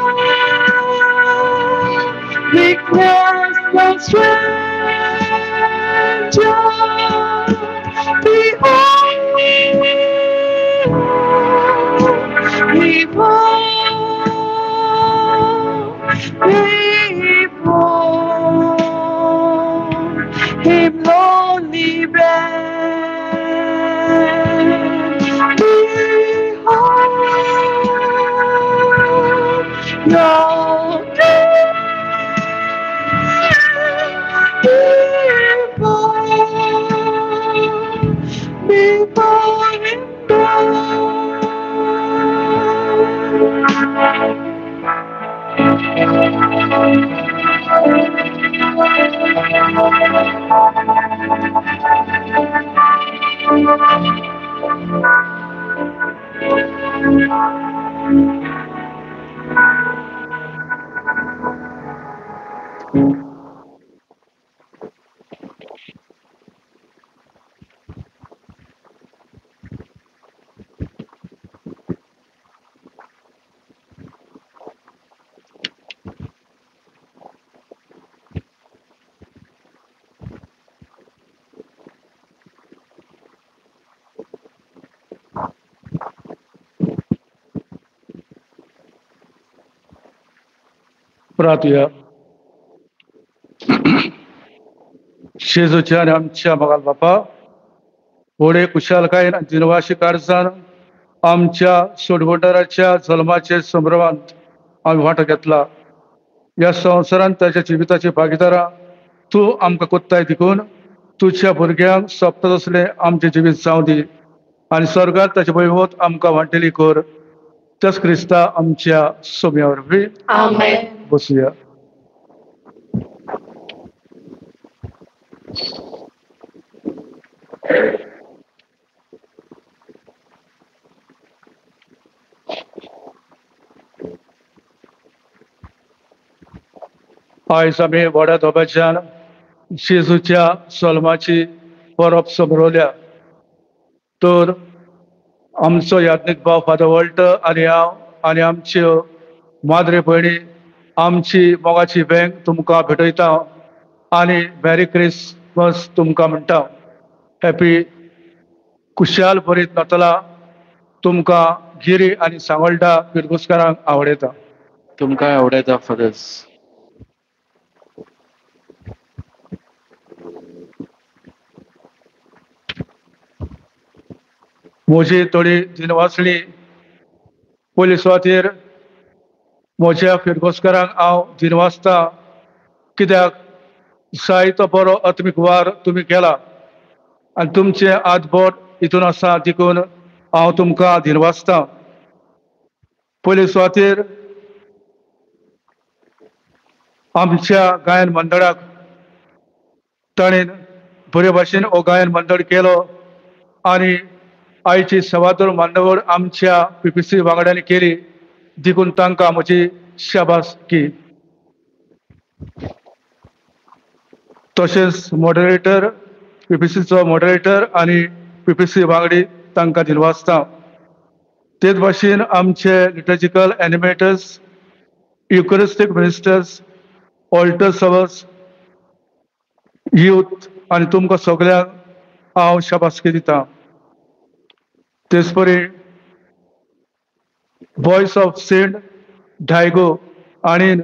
weakness no stranger. Behold, Him lonely bed. Behold, your before Him प्रार्थूया. शेजूच्या आणि आमच्या मगाल बापा, होडे कुशालकायेन आणि दिनवाशी कारजान आमच्या सोडवंडाराच्या जन्माचे संभ्रमांत आम्ही वाटो घेतला. या संवसारांत त्याच्या जिविताची भागीदारा तू आमकां कोत्ताय दिकून तुझ्या भुरग्यांक सोंपता तसले आमचे जिवीत जावं दी आणि स्वर्गात त्याचे वैभव आमकां वांटेली कर. त्याच क्रिस्ता आमच्या सोम्यावर बी आमेन. बसूया. आयज आमी व्हड्या धोब्याच्यान जेजूच्या जल्माची परब समरवल्या. तर आमचो याज्ञिक भाव फादर वॉल्टर आनी हांव आनी आमच्यो माद्रे भयणी आमची मोगाची बँक तुमकां भेटयता आनी मॅरी क्रिसमस तुमकां म्हणटा. हॅपी कुशाल भरीत नातलां तुमकां गिरी आनी सांगोळडा पिरगुसकारांक आवडयता. तुमकां आवडटा फादर्स. म्हजी थोडी दिनवासळी पयली सुवातेर म्हज्या फिरगोसकारांक हांव दिनवासता, कित्याक जायतो बरो आत्मीक वार तुमी केला आनी तुमचे आदबोट हितून आसा देखून हांव तुमकां दिनवासता. पयली सुवातेर आमच्या गायन मंडळाक ताणेन बरे भाशेन हो गायन मंडळ केलो आनी आयची सवादर मांडवळ आमच्या PPC वांगड्यांनी केली देखून तांकां म्हजी शाबासकी. तशेंच मॉडरेटर PPCचो मॉडरेटर आनी PPC वांगडी तांकां दिनवासता. तेच भाशेन आमचे liturgical animators, eucharistic ministers, altar servers, youth आनी तुमकां सगळ्यांक हांव शाबासकी दिता. तेच परी वॉयस ऑफ सेंट डायगो हांणीन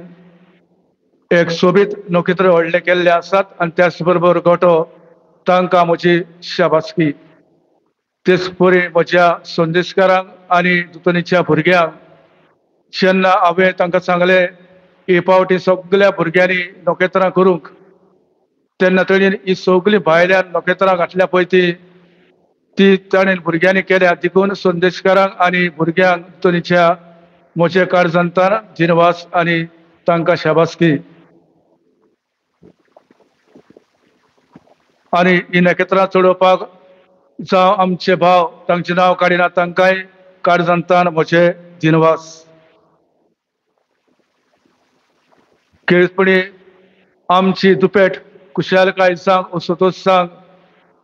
एक सोबीत नोखेत्र व्हडले केल्ले आसात आनी त्याच बरोबर गोठो तांकां म्हजी शाबासकी. तेच परी म्हज्या संदेशकारांक आनी दुतोनीच्या भुरग्यांक जेन्ना हांवें तांकां सांगलें हे पावटी सगळ्या भुरग्यांनी नोखेत्रां करूंक, तेन्ना ताणेन ही सगळीं भायल्यान नोखेत्रां घातल्या पळय ती ताणेन भुरग्यांनी केल्या देखून संदेशकारांक आनी भुरग्यांक दुतोनीच्या म्हजे काळजांतान दिनवास आनी तांकां शाबासकी. आनी ही नखेत्रां चडोवपाक जावं आमचे भाव तांचें नांव काडिना तांकांय काळजांतान म्हजे दिनवास. खेळपणी आमची दुपेट कुशालकायेसांक उसोतोसांक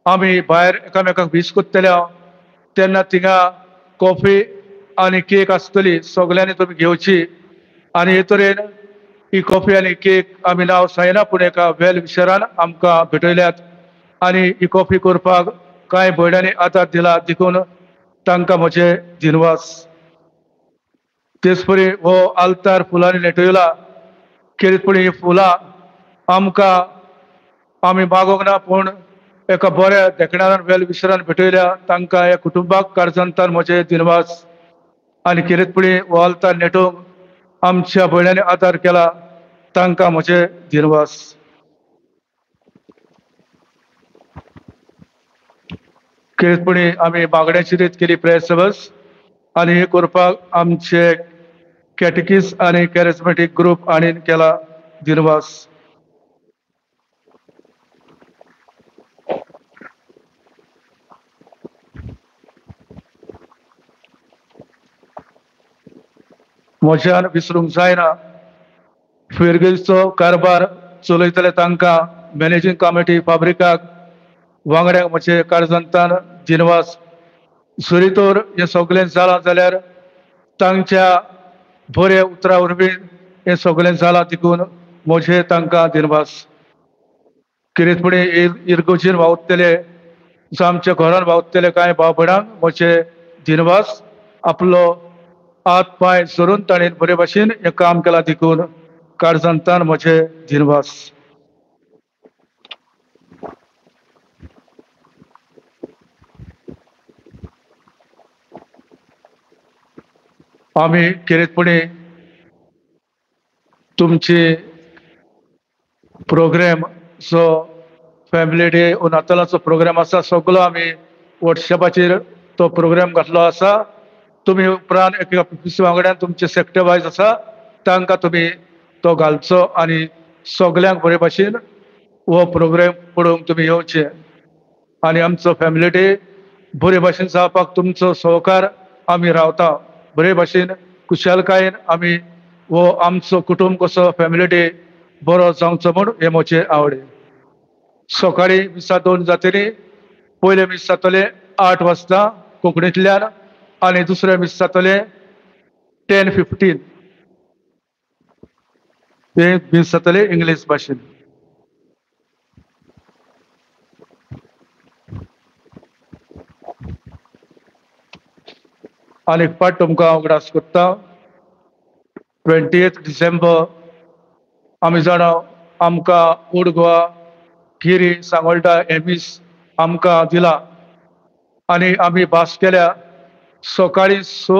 आमी भायर एकामेकांक वीस कोत्तल्या तेन्ना थिंगा कॉफी आनी केक आसतली, सगळ्यांनी तुमी घेवची. आनी हे तरेन ही कॉफी आनी केक आमी नांव सायना पूण एका वेल विशरान आमकां भेटयल्यात आनी ही कॉफी करपाक कांय भयणांनी आदार दिला देखून तांकां म्हजे दिनवास. तेच परी हो आल्तार फुलांनी नेटयला. खेरीतपणी ही फुलां आमकां आमी मागोंक ना पूण एका बऱ्या देखण्यान वेल विशरान भेटयल्या तांकां ह्या कुटुंबाक काळजांतान म्हजे दिनवास. आनी खेरीतपणी हो आल्तार नेटोवंक आमच्या भयणांनी आदार केला तांकां म्हजे दिनवास. खेरीतपणी आमी मागण्याची रीत केली प्रेयर सर्वीस आनी हे करपाक आमचे कॅटेकिस आनी कॅरिझमॅटीक ग्रुप हांणीन केला दिनवास. म्हज्यान विसरूंक जायना फेरगेचो कारबार चलयतले तांकां मॅनेजींग कमिटी फाब्रिकाक वांगड्यांक म्हजे काळजांतान दिनवास. जरी तर हें सगळें जालां जाल्यार तांच्या बरे उतरां वरवीं हें सगळें जालां देखून म्हजे तांकां दिनवास. खेरीतपणी इरगोजीन वावुरतले जावं आमच्या घरान वावुरतले कांय भाव भयणांक म्हजे दिनवास. आपलो हात पांय जोडून ताणेन बरे भाशेन हें काम केलां देखून काळजांतान म्हजे दिनवास. आमी खेरीतपणी तुमची प्रोग्राम जो फॅमिली डे वो नातालाचो प्रोग्राम आसा सगळो आमी वॉट्सॅपाचेर तो प्रोग्राम घातलो आसा. तुमी उपरांत एका PPC वांगड्यान तुमचे सेक्टर वायज आसा तांकां तुमी तो घालचो आनी सगळ्यांक बरे भाशेन हो प्रोग्राम पळोवंक तुमी येवचे. आनी आमचो फॅमिली डे बरे भाशेन जावपाक तुमचो सहकार आमी रावता. बरे भाशेन कुशालकायेन आमी हो आमचो कुटुंब कसो फॅमिली डे बरो जावचो म्हूण हे म्हजे आवडे. सकाळी 2:02 जातरी पयले मीस जातले 8 वाजता कोंकणींतल्यान आनी दुसरे मीस जातले 10:15 हे मीस जातले इंग्लीश भाशेन. आनी एक पाट तुमकां हांव उगडास करता. 28 डिसेंबर आमी जाणा आमकां ओड गोवा गिरी सांगोळटा हे मीस आमकां दिला आनी आमी भास केल्या. सकाळी स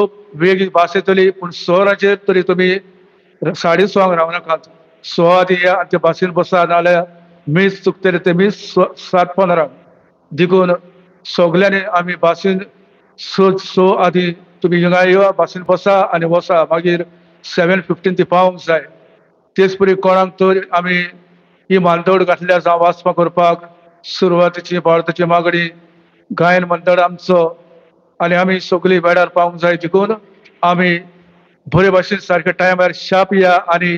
वेगळी भास येतली पूण 6 तरी तुमी 6:30 रावनाकात. 6 आदी या आनी ते भाशेन बसा नाल्यार मीस चुकतले ते मीस 7:15 देखून सगल्यांनी आमी भाशेन स आदी तुमी हिंगा येवा भाशेन बसा आनी वसा. मागीर 7:15 ती पावूंक जाय. तेच परी कोणाक तर आमी ही मानदवड घातल्या जावं वाचपा करपाक सुरवातीची भारताची मागणी गायन मंडळ आमचो आनी आमी सगळीं वेळार पावूंक जाय. देखून आमी बरे भाशेन सारके टायमार शाप या आनी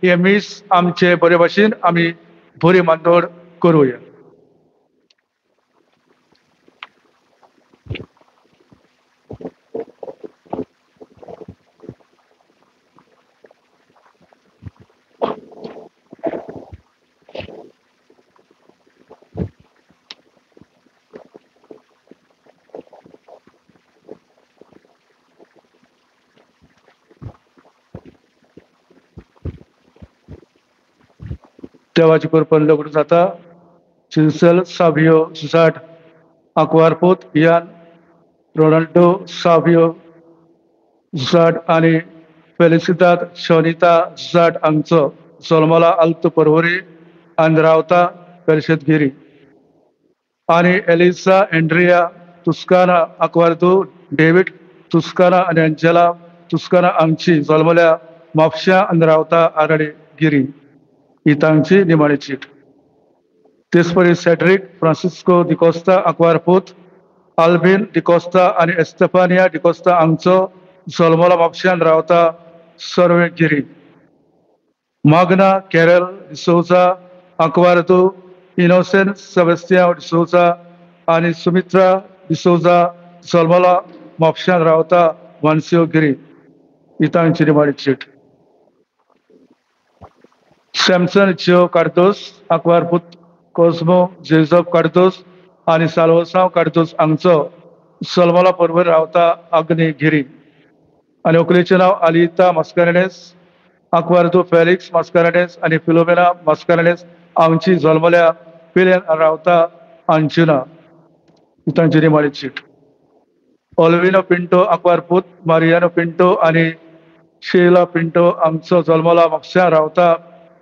हे मीस आमचे बरे भाशेन आमी बरी मानदवड करूया. देवाची कृपेन लग्न जाता. चिंसल सावियो सुसाट आकवारपोत इयान रोनाल्डो सावियो सुसाट आनी फेलिसिदाद शोनिता सुसाट हांचो जल्मला आल्तो परवरी आनी रावता पेरशेदगिरी. आनी एलिसा एंड्रिया तुस्काना आकवारदो डेविड तुस्काना आनी एंजेला तुस्काना हांची जल्मल्या म्हापश्यां आनी रावता आराडे गिरी. ही तांची निमाणी चीट. तेसपरी सेड्रिक फ्रांसिस्को डिकोस्ता आकवारपोत आल्बिन डिकोस्ता आनी एस्तेफानिया डिकोस्ता हांचो जल्मला म्हापश्यान रावता सर्वे गिरी. माग्ना कॅरल डिसोजा आकवारदो इनोसेंट सेबेस्तियान डिसोजा आनी सुमित्रा डिसोजा जल्मला म्हापश्यान रावता वानसियो गिरी. ही तांची निमाणी चीट. सॅमसन जिओ कार्दोस आकवारपूत कोस्मो जेझब कार्दोस आनी साल्वसांव कार्दोस हांचो जल्मला परवर रावता आग्ने गिरी. आनी व्हंकलेचें नांव आलिता मास्कारेनेस आकवारदो फेलिक्स मास्कारेनेस आनी फिलोमेना मास्कारेनेस हांची जल्मल्या पिल्यान रावता आंजुना. ही तांची निमाणी चीट. ऑल्विनो पिंटो आकवारपूत मारियानो पिंटो आनी शेला पिंटो हांचो जल्मला म्हापश्यां रावता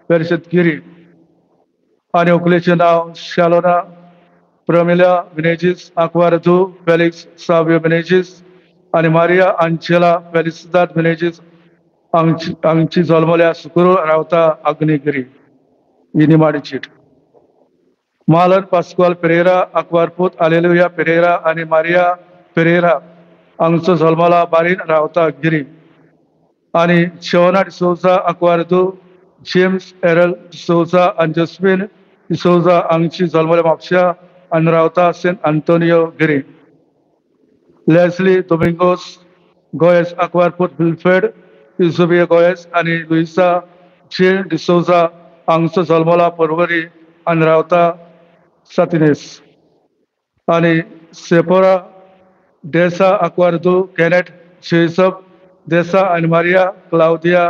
पेरशेदगिरी. आनी व्हंकलेचें नांव शालोना प्रमिला मिनेजीस आकवारदो फेलिक्स सावियो मिनेजीस आनी मारिया आंचेला फेलिसिदाद मिनेजीस हांची जल्मल्या सुकुरो रावता आग्नेगिरी. ही निमाणी चीट. मालन पास्कुआल पेरेरा आकवारपूत आलेलुया पेरेरा आनी मारिया पेरेरा हांचो जल्मला बारीन रावता गिरी. आनी शोना डिसोजा आकवारदो जेम्स एरल डिसोजा आनी जस्मिन डिसोजा हांची जल्मल्या म्हापश्यां आनी रावता सेंट आंतोनियो गिरी. लेस्ली दोमिंगोस गोयस आकवारपूत विल्फ्रेड इझोबियो गोयस आनी लुइसा जेन डिसोजा हांचो जल्मला परवरी आनी रावता सातिनेस. आनी सेपोरा डेसा आकवारदो केनेट जेसब देसा आनी मारिया क्लाउदिया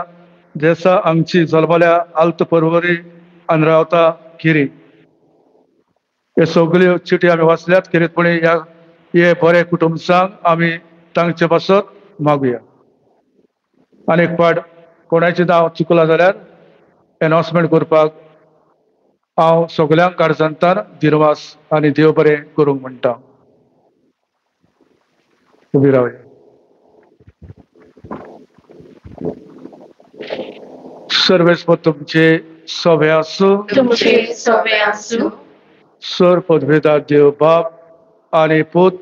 देसा हांची जल्मल्या आल्त परवरी आनी रावता गिरी. हे सगल्यो चिटी आमी वाचल्यात. खेरीतपणी हे बरे कुटुंब सांग आमी तांचे पासत मागुया. आनी एक पाट कोणाचें नांव चुकलां जाल्यार एनाउन्समेंट करपाक हांव सगल्यांक कारजंतान दिनवास आनी देव बरें करूंक म्हणटा. उबी रावया. सर्वेस्पर तुमचे सोबे आसूं. तुमचे सोबे आसूं. सर पदवेदार देव बाप आनी पूत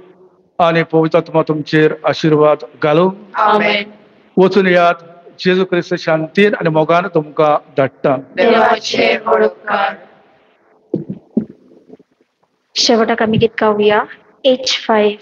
आनी पवित्र आत्मा तुमचेर आशिर्वाद घालूं. आमेन. वचून यात. जेजू क्रिस्त शांतीन आनी मोगान तुमकां धाडटा. देवाचे उपकार. शेवटाक आम्ही गीत गाऊया H5.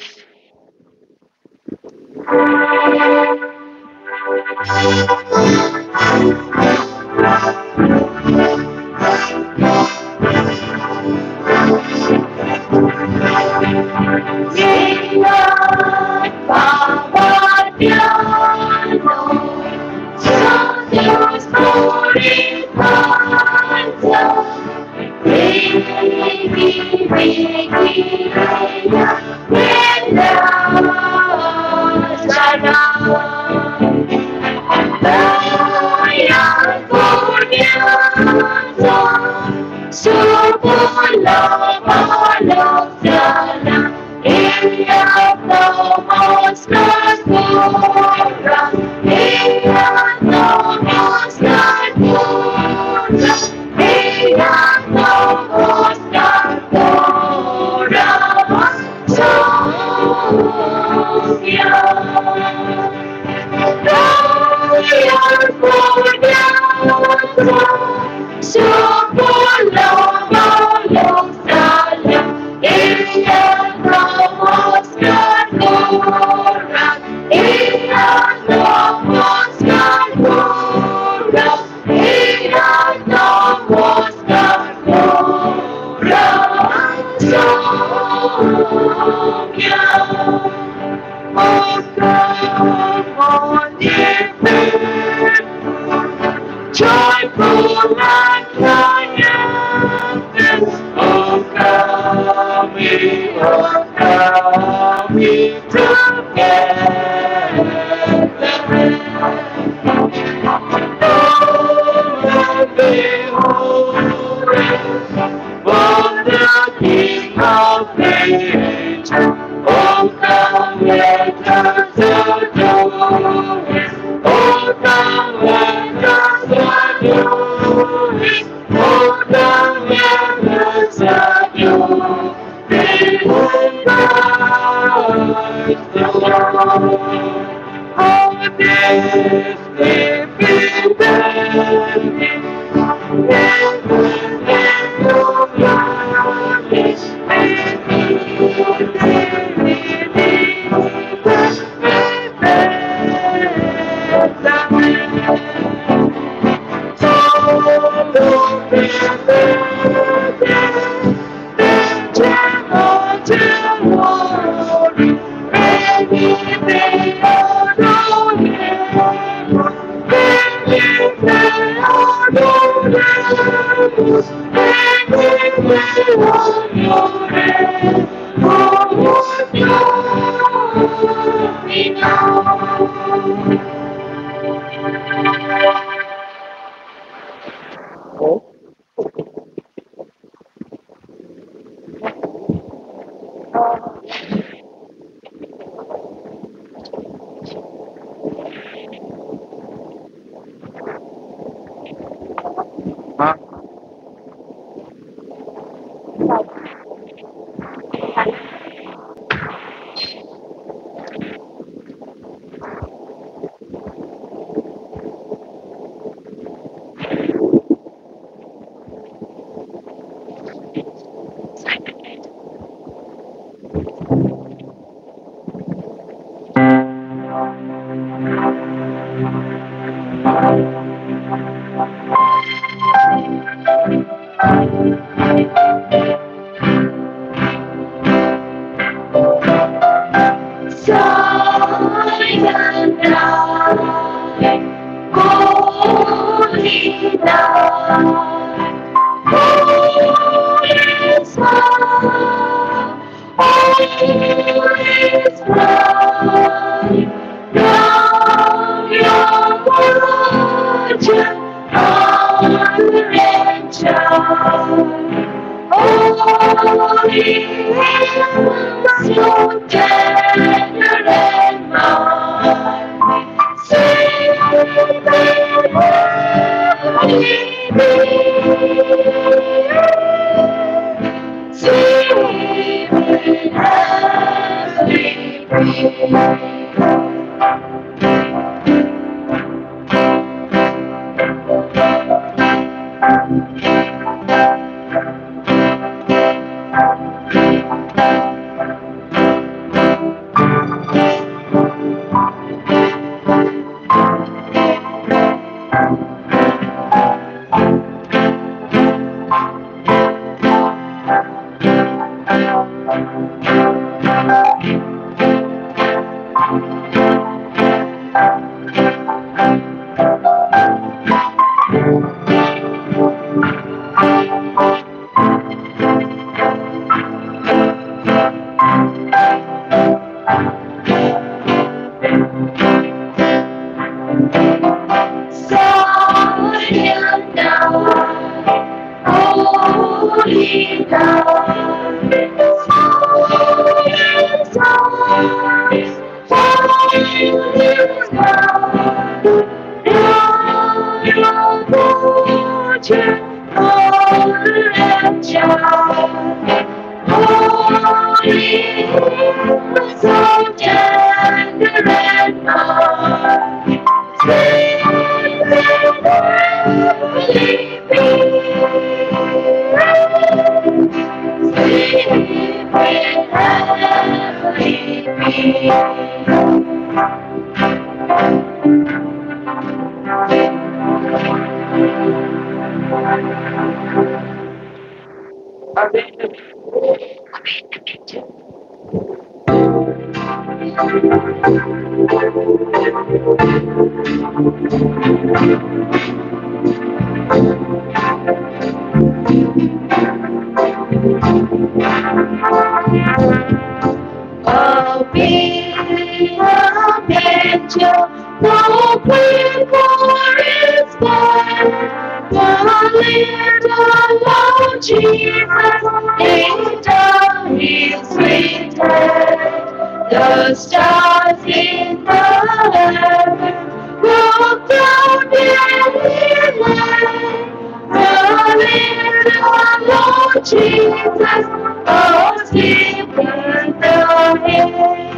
The stars in the heaven broke down their light. The little Lord Jesus asleep in the hay.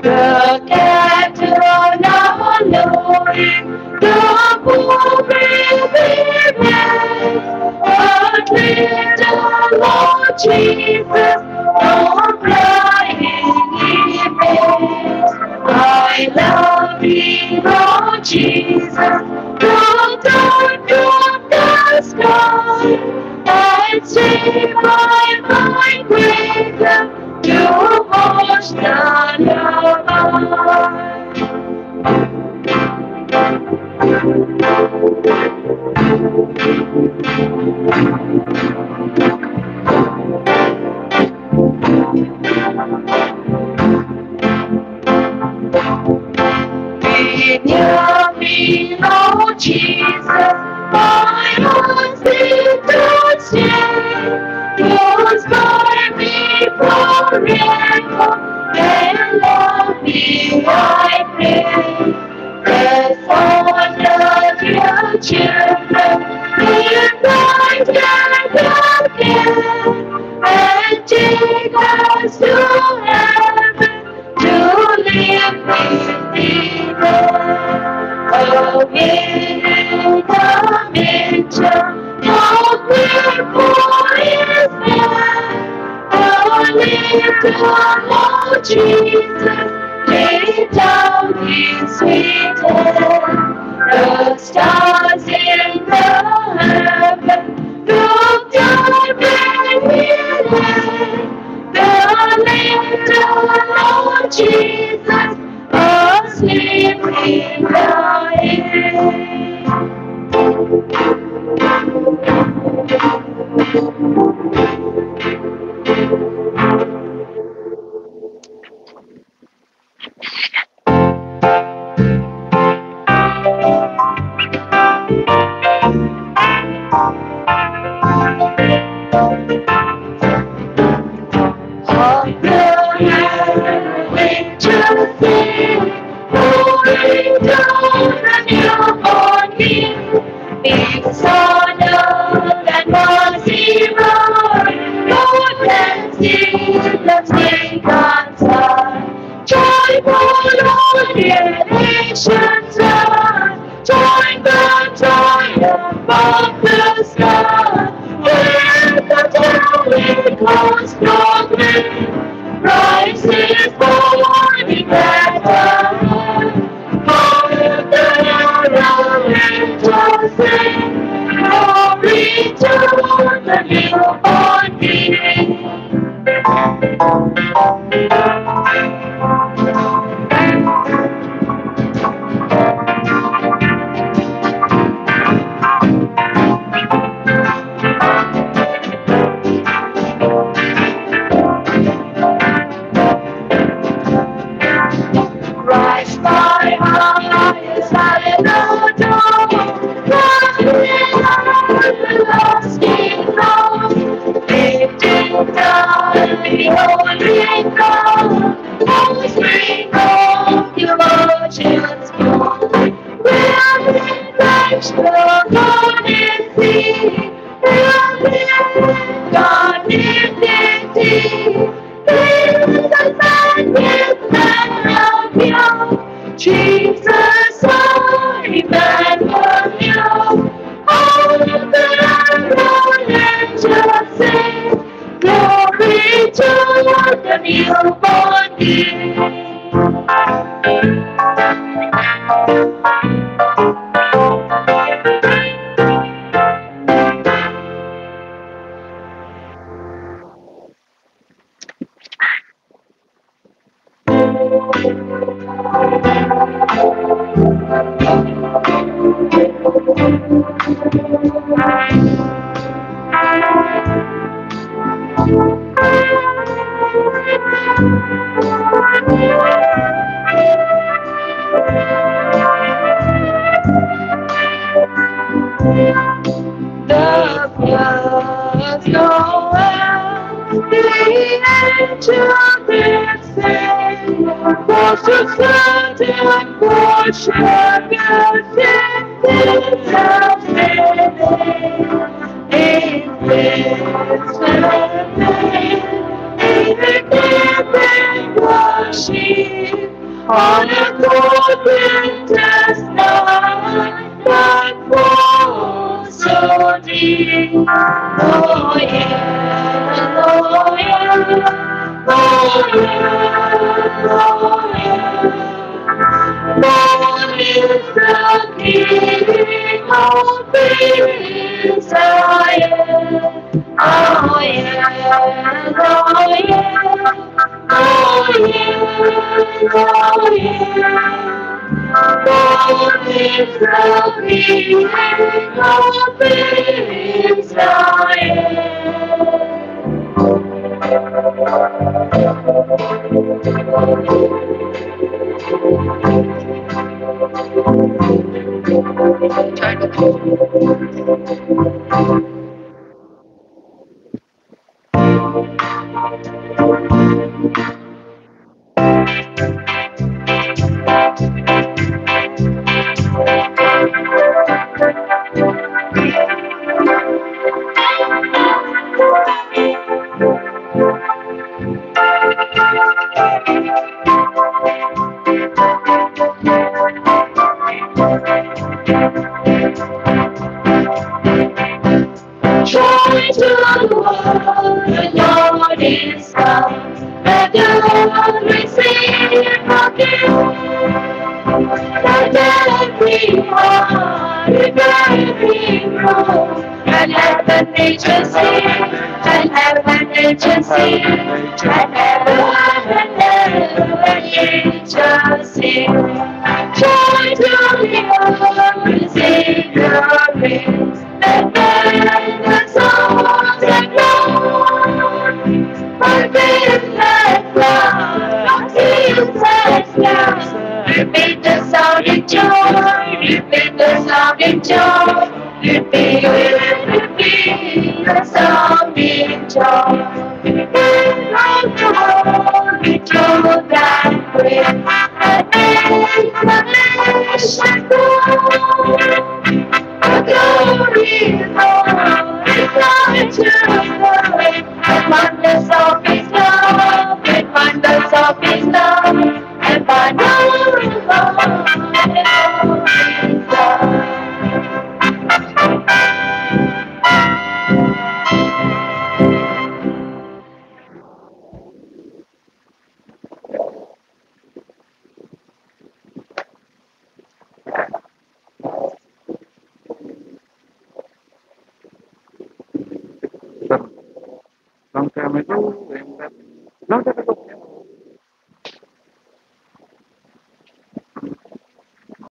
The cattle now lowing, the poor baby man. But little Lord Jesus, don't crying in bed. I love you, Lord Jesus. Come down from the sky and save my mind with them to wash the lullaby. Near me, Lord Jesus, my heart's little stay. Yours by me forever, and love me, I pray. Bless all of your children, in night and again, and take us to heaven to live with thee there. Oh, in the manger, no for his man. Oh, little Lord Jesus, lay down his sweet head. The stars in the heaven look down and he lay. The little Lord Jesus asleep in the hay. God is Jesus, Emmanuel, all the angels sing, glory to the newborn King. The floods go out, the angels sing, was the flood and worship on a golden night that falls so deep. Oh yeah, oh yeah, oh yeah, oh yeah. Born is the King of Israel. Oh yeah, oh yeah, oh yeah, oh yeah. Born is the King of Joy to the world, the Lord is come. Let the Lord receive our gift. Let every heart, every rose, and let the nature sing, and let the nature sing, and let the nature sing. Joy to the world, receive your grace. And then the songs that Lord, forgiveness, love, not tears and scars. Repeat the sound in joy, repeat the sound in joy, repeat the sound in joy. Like the world, we true that way, and explanation glory, Lord, is not to glory, and wonders of His love, and wonders of His love, and wonders of His love. Long time ago, long time ago,